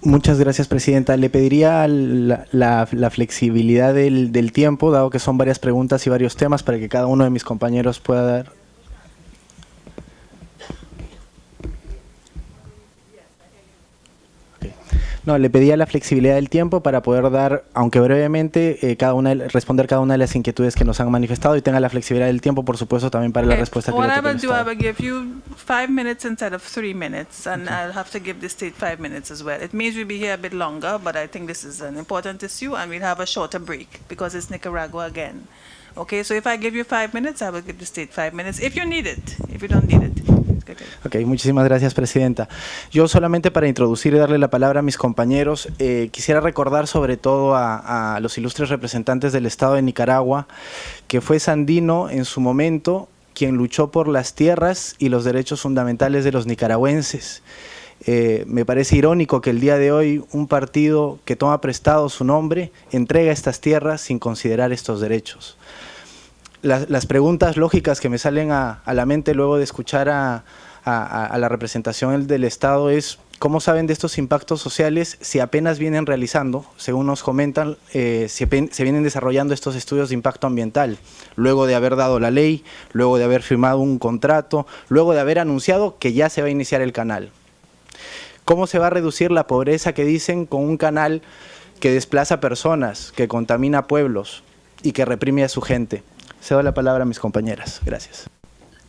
Muchas gracias, Presidenta. Le pediría la flexibilidad del tiempo, dado que son varias preguntas y varios temas, para que cada uno de mis compañeros pueda dar. No, le pedía la flexibilidad del tiempo para poder dar, aunque brevemente, responder cada una de las inquietudes que nos han manifestado, y tenga la flexibilidad del tiempo, por supuesto, también para la respuesta que le toque al Estado. I will give you 5 minutes instead of 3 minutes, and I'll have to give the state 5 minutes as well. It means we'll be here a bit longer, but I think this is an important issue, and we'll have a shorter break because it's Nicaragua again. Okay, so if I give you 5 minutes, I will give the state 5 minutes if you need it. If you don't need it. Ok, muchísimas gracias, Presidenta. Yo solamente para introducir y darle la palabra a mis compañeros, quisiera recordar sobre todo a los ilustres representantes del Estado de Nicaragua, que fue Sandino en su momento quien luchó por las tierras y los derechos fundamentales de los nicaragüenses. Me parece irónico que el día de hoy un partido que toma prestado su nombre entrega estas tierras sin considerar estos derechos. las preguntas lógicas que me salen a la mente luego de escuchar a la representación del Estado es: ¿cómo saben de estos impactos sociales si apenas vienen realizando, según nos comentan, se vienen desarrollando estos estudios de impacto ambiental, luego de haber dado la ley, luego de haber firmado un contrato, luego de haber anunciado que ya se va a iniciar el canal? ¿Cómo se va a reducir la pobreza que dicen con un canal que desplaza personas, que contamina pueblos y que reprime a su gente? Cedo la palabra a mis compañeras. Gracias.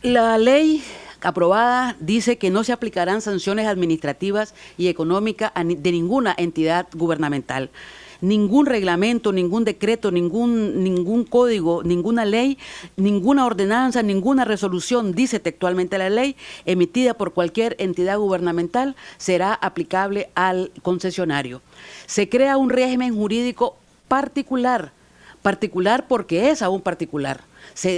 La ley aprobada dice que no se aplicarán sanciones administrativas y económicas de ninguna entidad gubernamental. Ningún reglamento, ningún decreto, ningún código, ninguna ley, ninguna ordenanza, ninguna resolución, dice textualmente la ley, emitida por cualquier entidad gubernamental será aplicable al concesionario. Se crea un régimen jurídico particular porque es aún particular.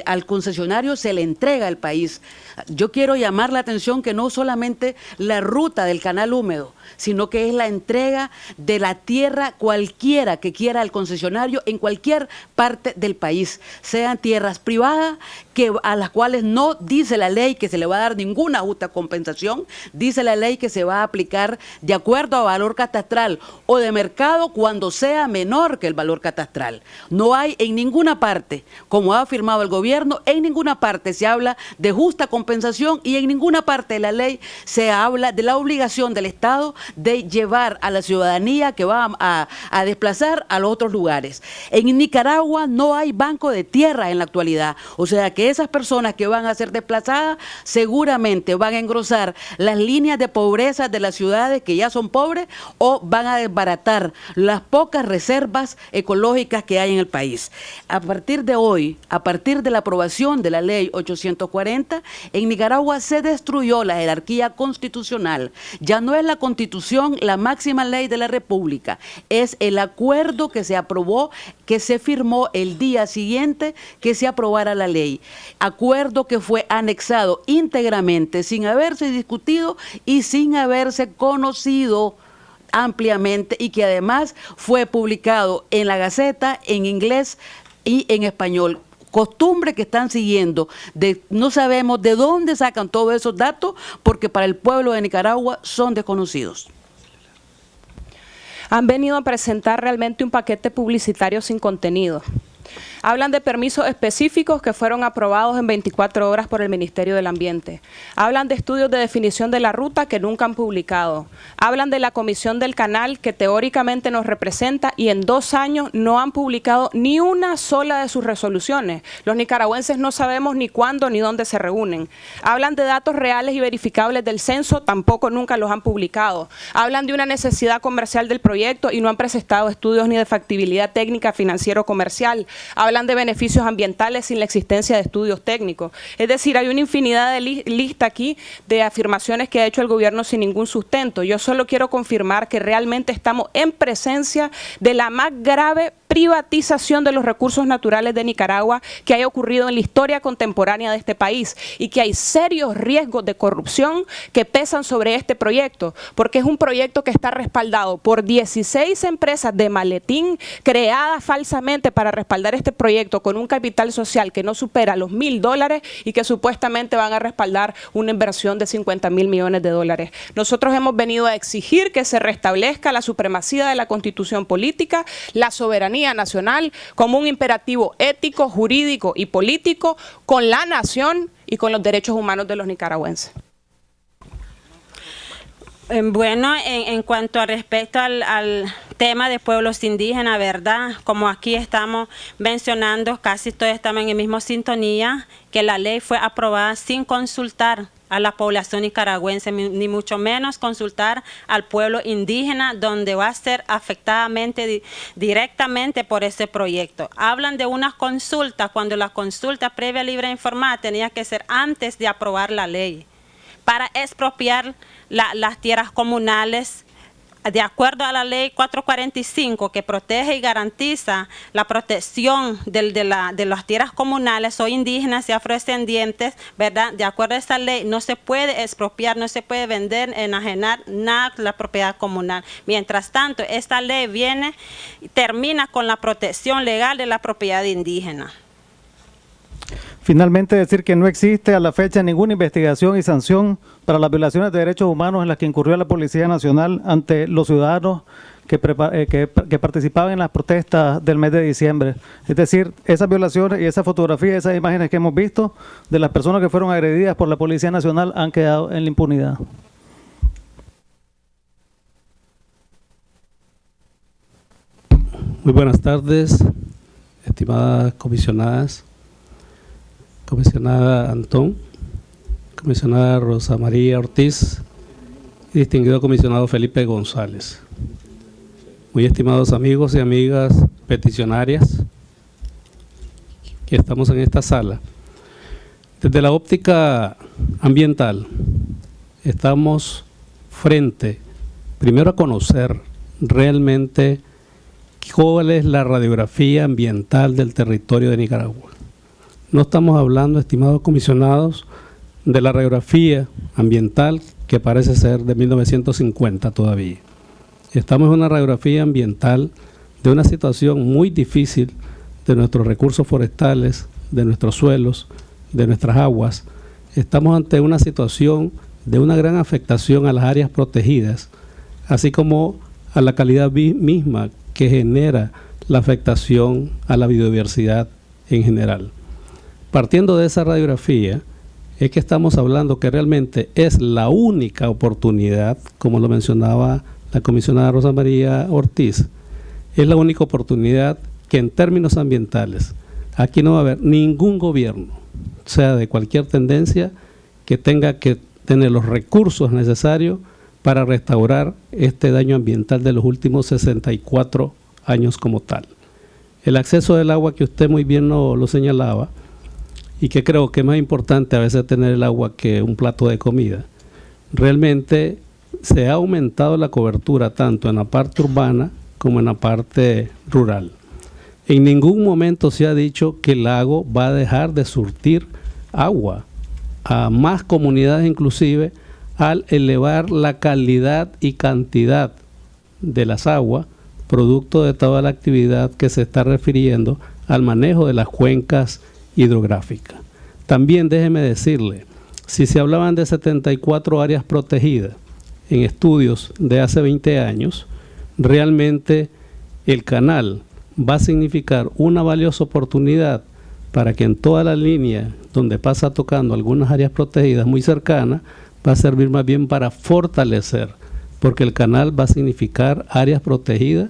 Al concesionario se le entrega el país. Yo quiero llamar la atención que no solamente la ruta del canal húmedo, sino que es la entrega de la tierra cualquiera que quiera al concesionario en cualquier parte del país, sean tierras privadas a las cuales no dice la ley que se le va a dar ninguna justa compensación, dice la ley que se va a aplicar de acuerdo a valor catastral o de mercado cuando sea menor que el valor catastral. No hay en ninguna parte, como ha afirmado el gobierno, en ninguna parte se habla de justa compensación y en ninguna parte de la ley se habla de la obligación del Estado de llevar a la ciudadanía que va a desplazar a los otros lugares. En Nicaragua no hay banco de tierra en la actualidad, o sea que esas personas que van a ser desplazadas seguramente van a engrosar las líneas de pobreza de las ciudades que ya son pobres o van a desbaratar las pocas reservas ecológicas que hay en el país. A partir de hoy, a partir de la aprobación de la ley 840, en Nicaragua se destruyó la jerarquía constitucional. Ya no es la Constitución la máxima ley de la República, es el acuerdo que se aprobó, que se firmó el día siguiente que se aprobara la ley. Acuerdo que fue anexado íntegramente, sin haberse discutido y sin haberse conocido ampliamente, y que además fue publicado en la Gaceta en inglés y en español. Costumbre que están siguiendo, no sabemos de dónde sacan todos esos datos, porque para el pueblo de Nicaragua son desconocidos. Han venido a presentar realmente un paquete publicitario sin contenido. Hablan de permisos específicos que fueron aprobados en 24 horas por el Ministerio del Ambiente. Hablan de estudios de definición de la ruta que nunca han publicado. Hablan de la comisión del canal que teóricamente nos representa y en 2 años no han publicado ni una sola de sus resoluciones. Los nicaragüenses no sabemos ni cuándo ni dónde se reúnen. Hablan de datos reales y verificables del censo, tampoco nunca los han publicado. Hablan de una necesidad comercial del proyecto y no han presentado estudios ni de factibilidad técnica, financiero, comercial. Hablan de beneficios ambientales sin la existencia de estudios técnicos. Es decir, hay una infinidad de lista aquí de afirmaciones que ha hecho el gobierno sin ningún sustento. Yo solo quiero confirmar que realmente estamos en presencia de la más grave privatización de los recursos naturales de Nicaragua que haya ocurrido en la historia contemporánea de este país, y que hay serios riesgos de corrupción que pesan sobre este proyecto, porque es un proyecto que está respaldado por 16 empresas de maletín creadas falsamente para respaldar este proyecto con un capital social que no supera los $1.000 y que supuestamente van a respaldar una inversión de $50.000 millones. Nosotros hemos venido a exigir que se restablezca la supremacía de la Constitución política, la soberanía nacional como un imperativo ético, jurídico y político con la nación y con los derechos humanos de los nicaragüenses. Bueno, en cuanto a respecto al tema de pueblos indígenas, ¿verdad? Como aquí estamos mencionando, casi todos estamos en la misma sintonía, que la ley fue aprobada sin consultar a la población nicaragüense, ni mucho menos consultar al pueblo indígena, donde va a ser afectadamente directamente por ese proyecto. Hablan de unas consultas, cuando la consulta previa, libre e informada tenía que ser antes de aprobar la ley, para expropiar las tierras comunales de acuerdo a la ley 445, que protege y garantiza la protección de las tierras comunales o indígenas y afrodescendientes, ¿verdad? De acuerdo a esta ley no se puede expropiar, no se puede vender, enajenar nada de la propiedad comunal. Mientras tanto, esta ley viene y termina con la protección legal de la propiedad indígena. Finalmente, decir que no existe a la fecha ninguna investigación y sanción para las violaciones de derechos humanos en las que incurrió la Policía Nacional ante los ciudadanos que participaban en las protestas del mes de diciembre. Es decir, esas violaciones y esas fotografías, esas imágenes que hemos visto de las personas que fueron agredidas por la Policía Nacional han quedado en la impunidad. Muy buenas tardes, estimadas comisionadas, comisionada Antón, comisionada Rosa María Ortiz y distinguido comisionado Felipe González. Muy estimados amigos y amigas peticionarias que estamos en esta sala. Desde la óptica ambiental, estamos frente, primero a conocer realmente cuál es la radiografía ambiental del territorio de Nicaragua. No estamos hablando, estimados comisionados, de la radiografía ambiental que parece ser de 1950 todavía. Estamos en una radiografía ambiental de una situación muy difícil de nuestros recursos forestales, de nuestros suelos, de nuestras aguas. Estamos ante una situación de una gran afectación a las áreas protegidas, así como a la calidad misma que genera la afectación a la biodiversidad en general. Partiendo de esa radiografía, es que estamos hablando que realmente es la única oportunidad, como lo mencionaba la comisionada Rosa María Ortiz, es la única oportunidad que en términos ambientales, aquí no va a haber ningún gobierno, sea de cualquier tendencia, que tenga que tener los recursos necesarios para restaurar este daño ambiental de los últimos 64 años como tal. El acceso del agua que usted muy bien lo señalaba, y que creo que es más importante a veces tener el agua que un plato de comida, realmente se ha aumentado la cobertura tanto en la parte urbana como en la parte rural. En ningún momento se ha dicho que el lago va a dejar de surtir agua a más comunidades, inclusive al elevar la calidad y cantidad de las aguas, producto de toda la actividad que se está refiriendo al manejo de las cuencas hidrográficas. También déjeme decirle, si se hablaban de 74 áreas protegidas en estudios de hace 20 años, realmente el canal va a significar una valiosa oportunidad para que en toda la línea donde pasa tocando algunas áreas protegidas muy cercanas, va a servir más bien para fortalecer, porque el canal va a significar áreas protegidas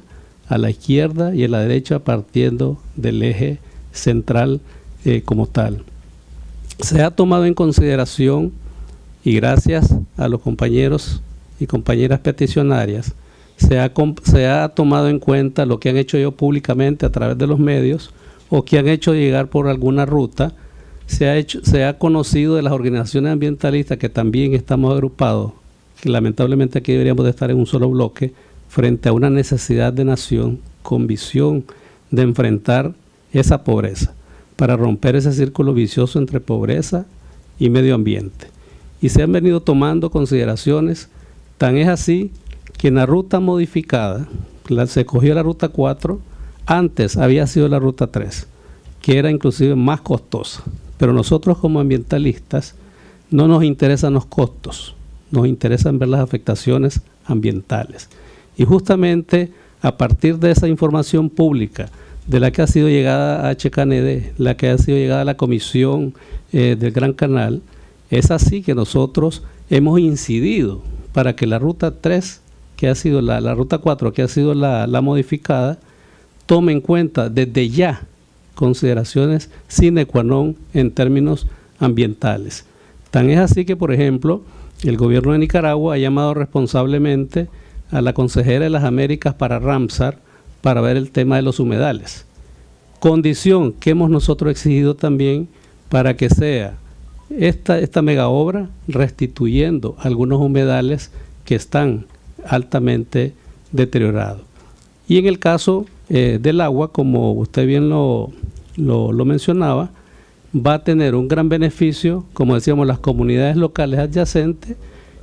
a la izquierda y a la derecha partiendo del eje central como tal. Se ha tomado en consideración, y gracias a los compañeros y compañeras peticionarias, se ha tomado en cuenta lo que han hecho ellos públicamente a través de los medios o que han hecho llegar por alguna ruta. Se ha conocido de las organizaciones ambientalistas que también estamos agrupados, que lamentablemente aquí deberíamos de estar en un solo bloque, frente a una necesidad de nación con visión de enfrentar esa pobreza, para romper ese círculo vicioso entre pobreza y medio ambiente. Y se han venido tomando consideraciones, tan es así que en la ruta modificada, se cogió la ruta 4, antes había sido la ruta 3, que era inclusive más costosa. Pero nosotros como ambientalistas no nos interesan los costos, nos interesan ver las afectaciones ambientales. Y justamente a partir de esa información pública, de la que ha sido llegada a HKND, la que ha sido llegada a la Comisión del Gran Canal, es así que nosotros hemos incidido para que la ruta 3, que ha sido la ruta 4, que ha sido la modificada, tome en cuenta desde ya consideraciones sine qua non en términos ambientales. Tan es así que, por ejemplo, el gobierno de Nicaragua ha llamado responsablemente a la consejera de las Américas para Ramsar para ver el tema de los humedales. Condición que hemos nosotros exigido también para que sea esta mega obra restituyendo algunos humedales que están altamente deteriorados. Y en el caso del agua, como usted bien lo mencionaba, va a tener un gran beneficio, como decíamos, las comunidades locales adyacentes,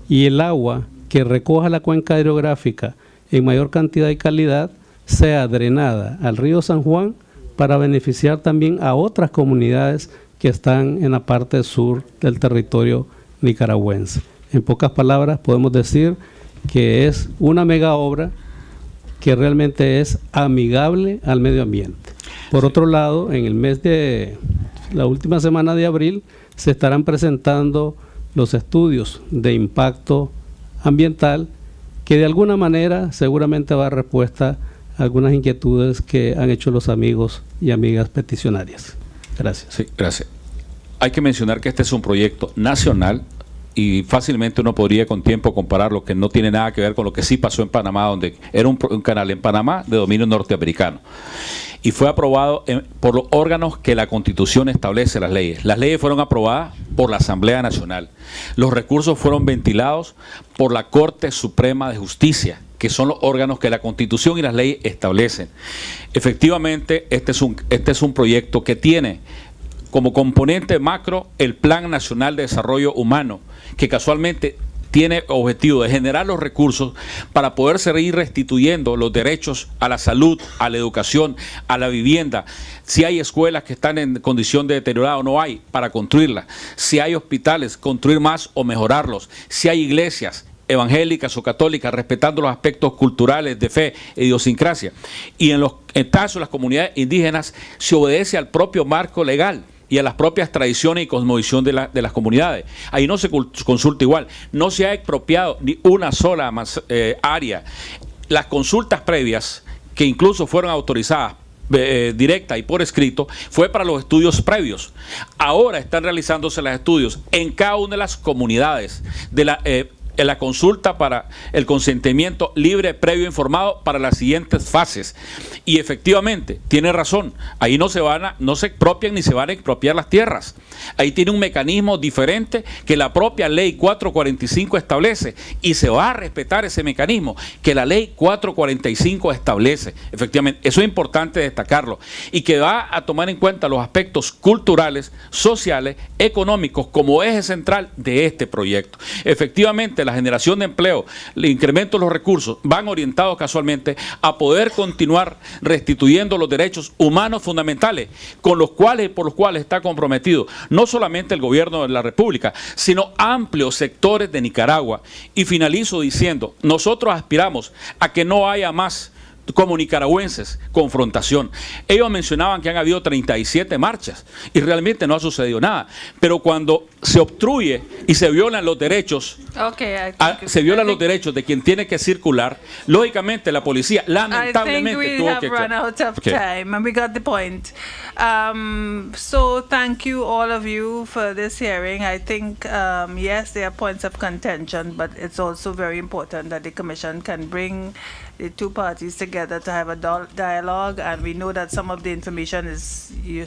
y el agua que recoja la cuenca hidrográfica en mayor cantidad y calidad sea drenada al río San Juan para beneficiar también a otras comunidades que están en la parte sur del territorio nicaragüense. En pocas palabras, podemos decir que es una mega obra que realmente es amigable al medio ambiente. Por otro lado, en el mes de la última semana de abril se estarán presentando los estudios de impacto ambiental que de alguna manera seguramente va a dar respuesta a algunas inquietudes que han hecho los amigos y amigas peticionarias. Gracias. Sí, gracias. Hay que mencionar que este es un proyecto nacional y fácilmente uno podría con tiempo compararlo, que no tiene nada que ver con lo que sí pasó en Panamá, donde era un canal en Panamá de dominio norteamericano. Y fue aprobado por los órganos que la Constitución establece las leyes. Las leyes fueron aprobadas por la Asamblea Nacional. Los recursos fueron ventilados por la Corte Suprema de Justicia, que son los órganos que la Constitución y las leyes establecen. Efectivamente, este es un proyecto que tiene como componente macro el Plan Nacional de Desarrollo Humano, que casualmente tiene objetivo de generar los recursos para poder seguir restituyendo los derechos a la salud, a la educación, a la vivienda. Si hay escuelas que están en condición de deteriorado o no hay, para construirlas. Si hay hospitales, construir más o mejorarlos. Si hay iglesias evangélicas o católicas, respetando los aspectos culturales de fe e idiosincrasia. Y en caso de las comunidades indígenas, se obedece al propio marco legal y a las propias tradiciones y cosmovisión de las comunidades. Ahí no se consulta igual. No se ha expropiado ni una sola área. Las consultas previas, que incluso fueron autorizadas directa y por escrito, fue para los estudios previos. Ahora están realizándose los estudios en cada una de las comunidades en la consulta para el consentimiento libre, previo, informado para las siguientes fases. Y efectivamente, tiene razón, ahí no se expropian ni se van a expropiar las tierras. Ahí tiene un mecanismo diferente que la propia ley 445 establece, y se va a respetar ese mecanismo que la ley 445 establece. Efectivamente, eso es importante destacarlo, y que va a tomar en cuenta los aspectos culturales, sociales, económicos como eje central de este proyecto. Efectivamente, la generación de empleo, el incremento de los recursos van orientados casualmente a poder continuar restituyendo los derechos humanos fundamentales por los cuales está comprometido no solamente el gobierno de la República, sino amplios sectores de Nicaragua. Y finalizo diciendo, nosotros aspiramos a que no haya más como nicaragüenses confrontación. Ellos mencionaban que han habido 37 marchas y realmente no ha sucedido nada, pero cuando se obstruye y se violan los derechos, los derechos de quien tiene que circular, lógicamente la policía lamentablemente tuvo que run out of time, and we got the point. So thank you all of you for this hearing. I think yes, there are points of contention, but it's also very important that the Commission can bring the two parties together to have a dialogue, and we know that some of the information is you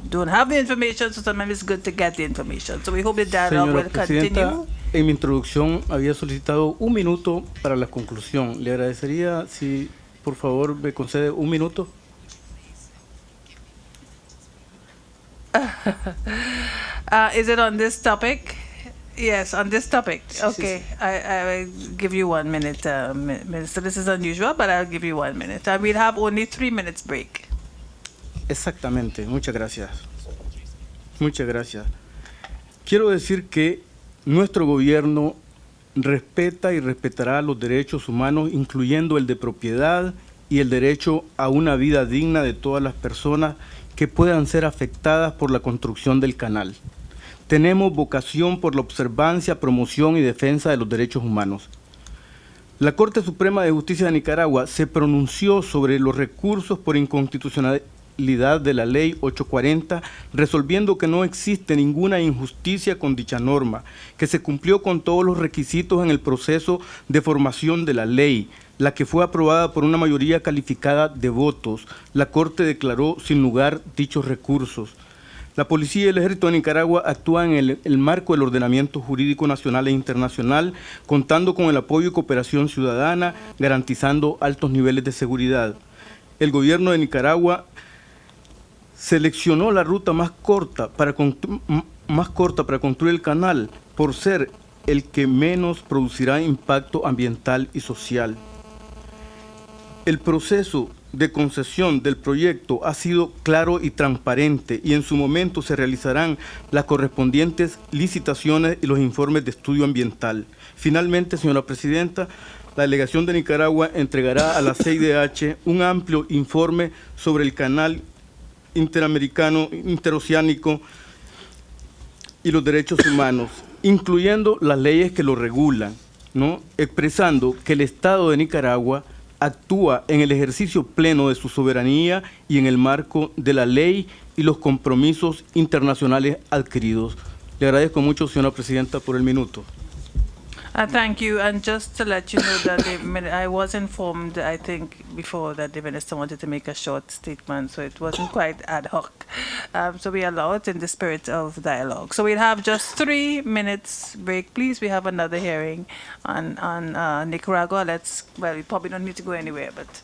don't have the information, so sometimes it's good to get the information. So we hope the dialogue will continue. En mi introducción había solicitado 1 minuto para la conclusión. Le agradecería si por favor me concede 1 minuto. Is it on this topic? Yes, on this topic. Okay, I will give you 1 minute, Minister. This is unusual, but I'll give you 1 minute. And we'll have only 3 minutes break. Exactamente, muchas gracias. Muchas gracias. Quiero decir que nuestro gobierno respeta y respetará los derechos humanos, incluyendo el de propiedad y el derecho a una vida digna de todas las personas que puedan ser afectadas por la construcción del canal. Tenemos vocación por la observancia, promoción y defensa de los derechos humanos. La Corte Suprema de Justicia de Nicaragua se pronunció sobre los recursos por inconstitucionalidad de la Ley 840, resolviendo que no existe ninguna injusticia con dicha norma, que se cumplió con todos los requisitos en el proceso de formación de la ley, la que fue aprobada por una mayoría calificada de votos. La Corte declaró sin lugar dichos recursos. La Policía y el Ejército de Nicaragua actúan en el marco del ordenamiento jurídico nacional e internacional, contando con el apoyo y cooperación ciudadana, garantizando altos niveles de seguridad. El gobierno de Nicaragua seleccionó la ruta más corta para construir el canal, por ser el que menos producirá impacto ambiental y social. El proceso de concesión del proyecto ha sido claro y transparente y en su momento se realizarán las correspondientes licitaciones y los informes de estudio ambiental. Finalmente, señora Presidenta, la delegación de Nicaragua entregará a la CIDH un amplio informe sobre el canal interamericano, interoceánico y los derechos humanos, incluyendo las leyes que lo regulan, ¿no? Expresando que el Estado de Nicaragua actúa en el ejercicio pleno de su soberanía y en el marco de la ley y los compromisos internacionales adquiridos. Le agradezco mucho, señora Presidenta, por el minuto. Thank you. And just to let you know that I was informed, I think, before that the minister wanted to make a short statement, so it wasn't quite ad hoc. So we allow it in the spirit of dialogue. So we'll have just 3 minutes break, please. We have another hearing on Nicaragua. We probably don't need to go anywhere, but...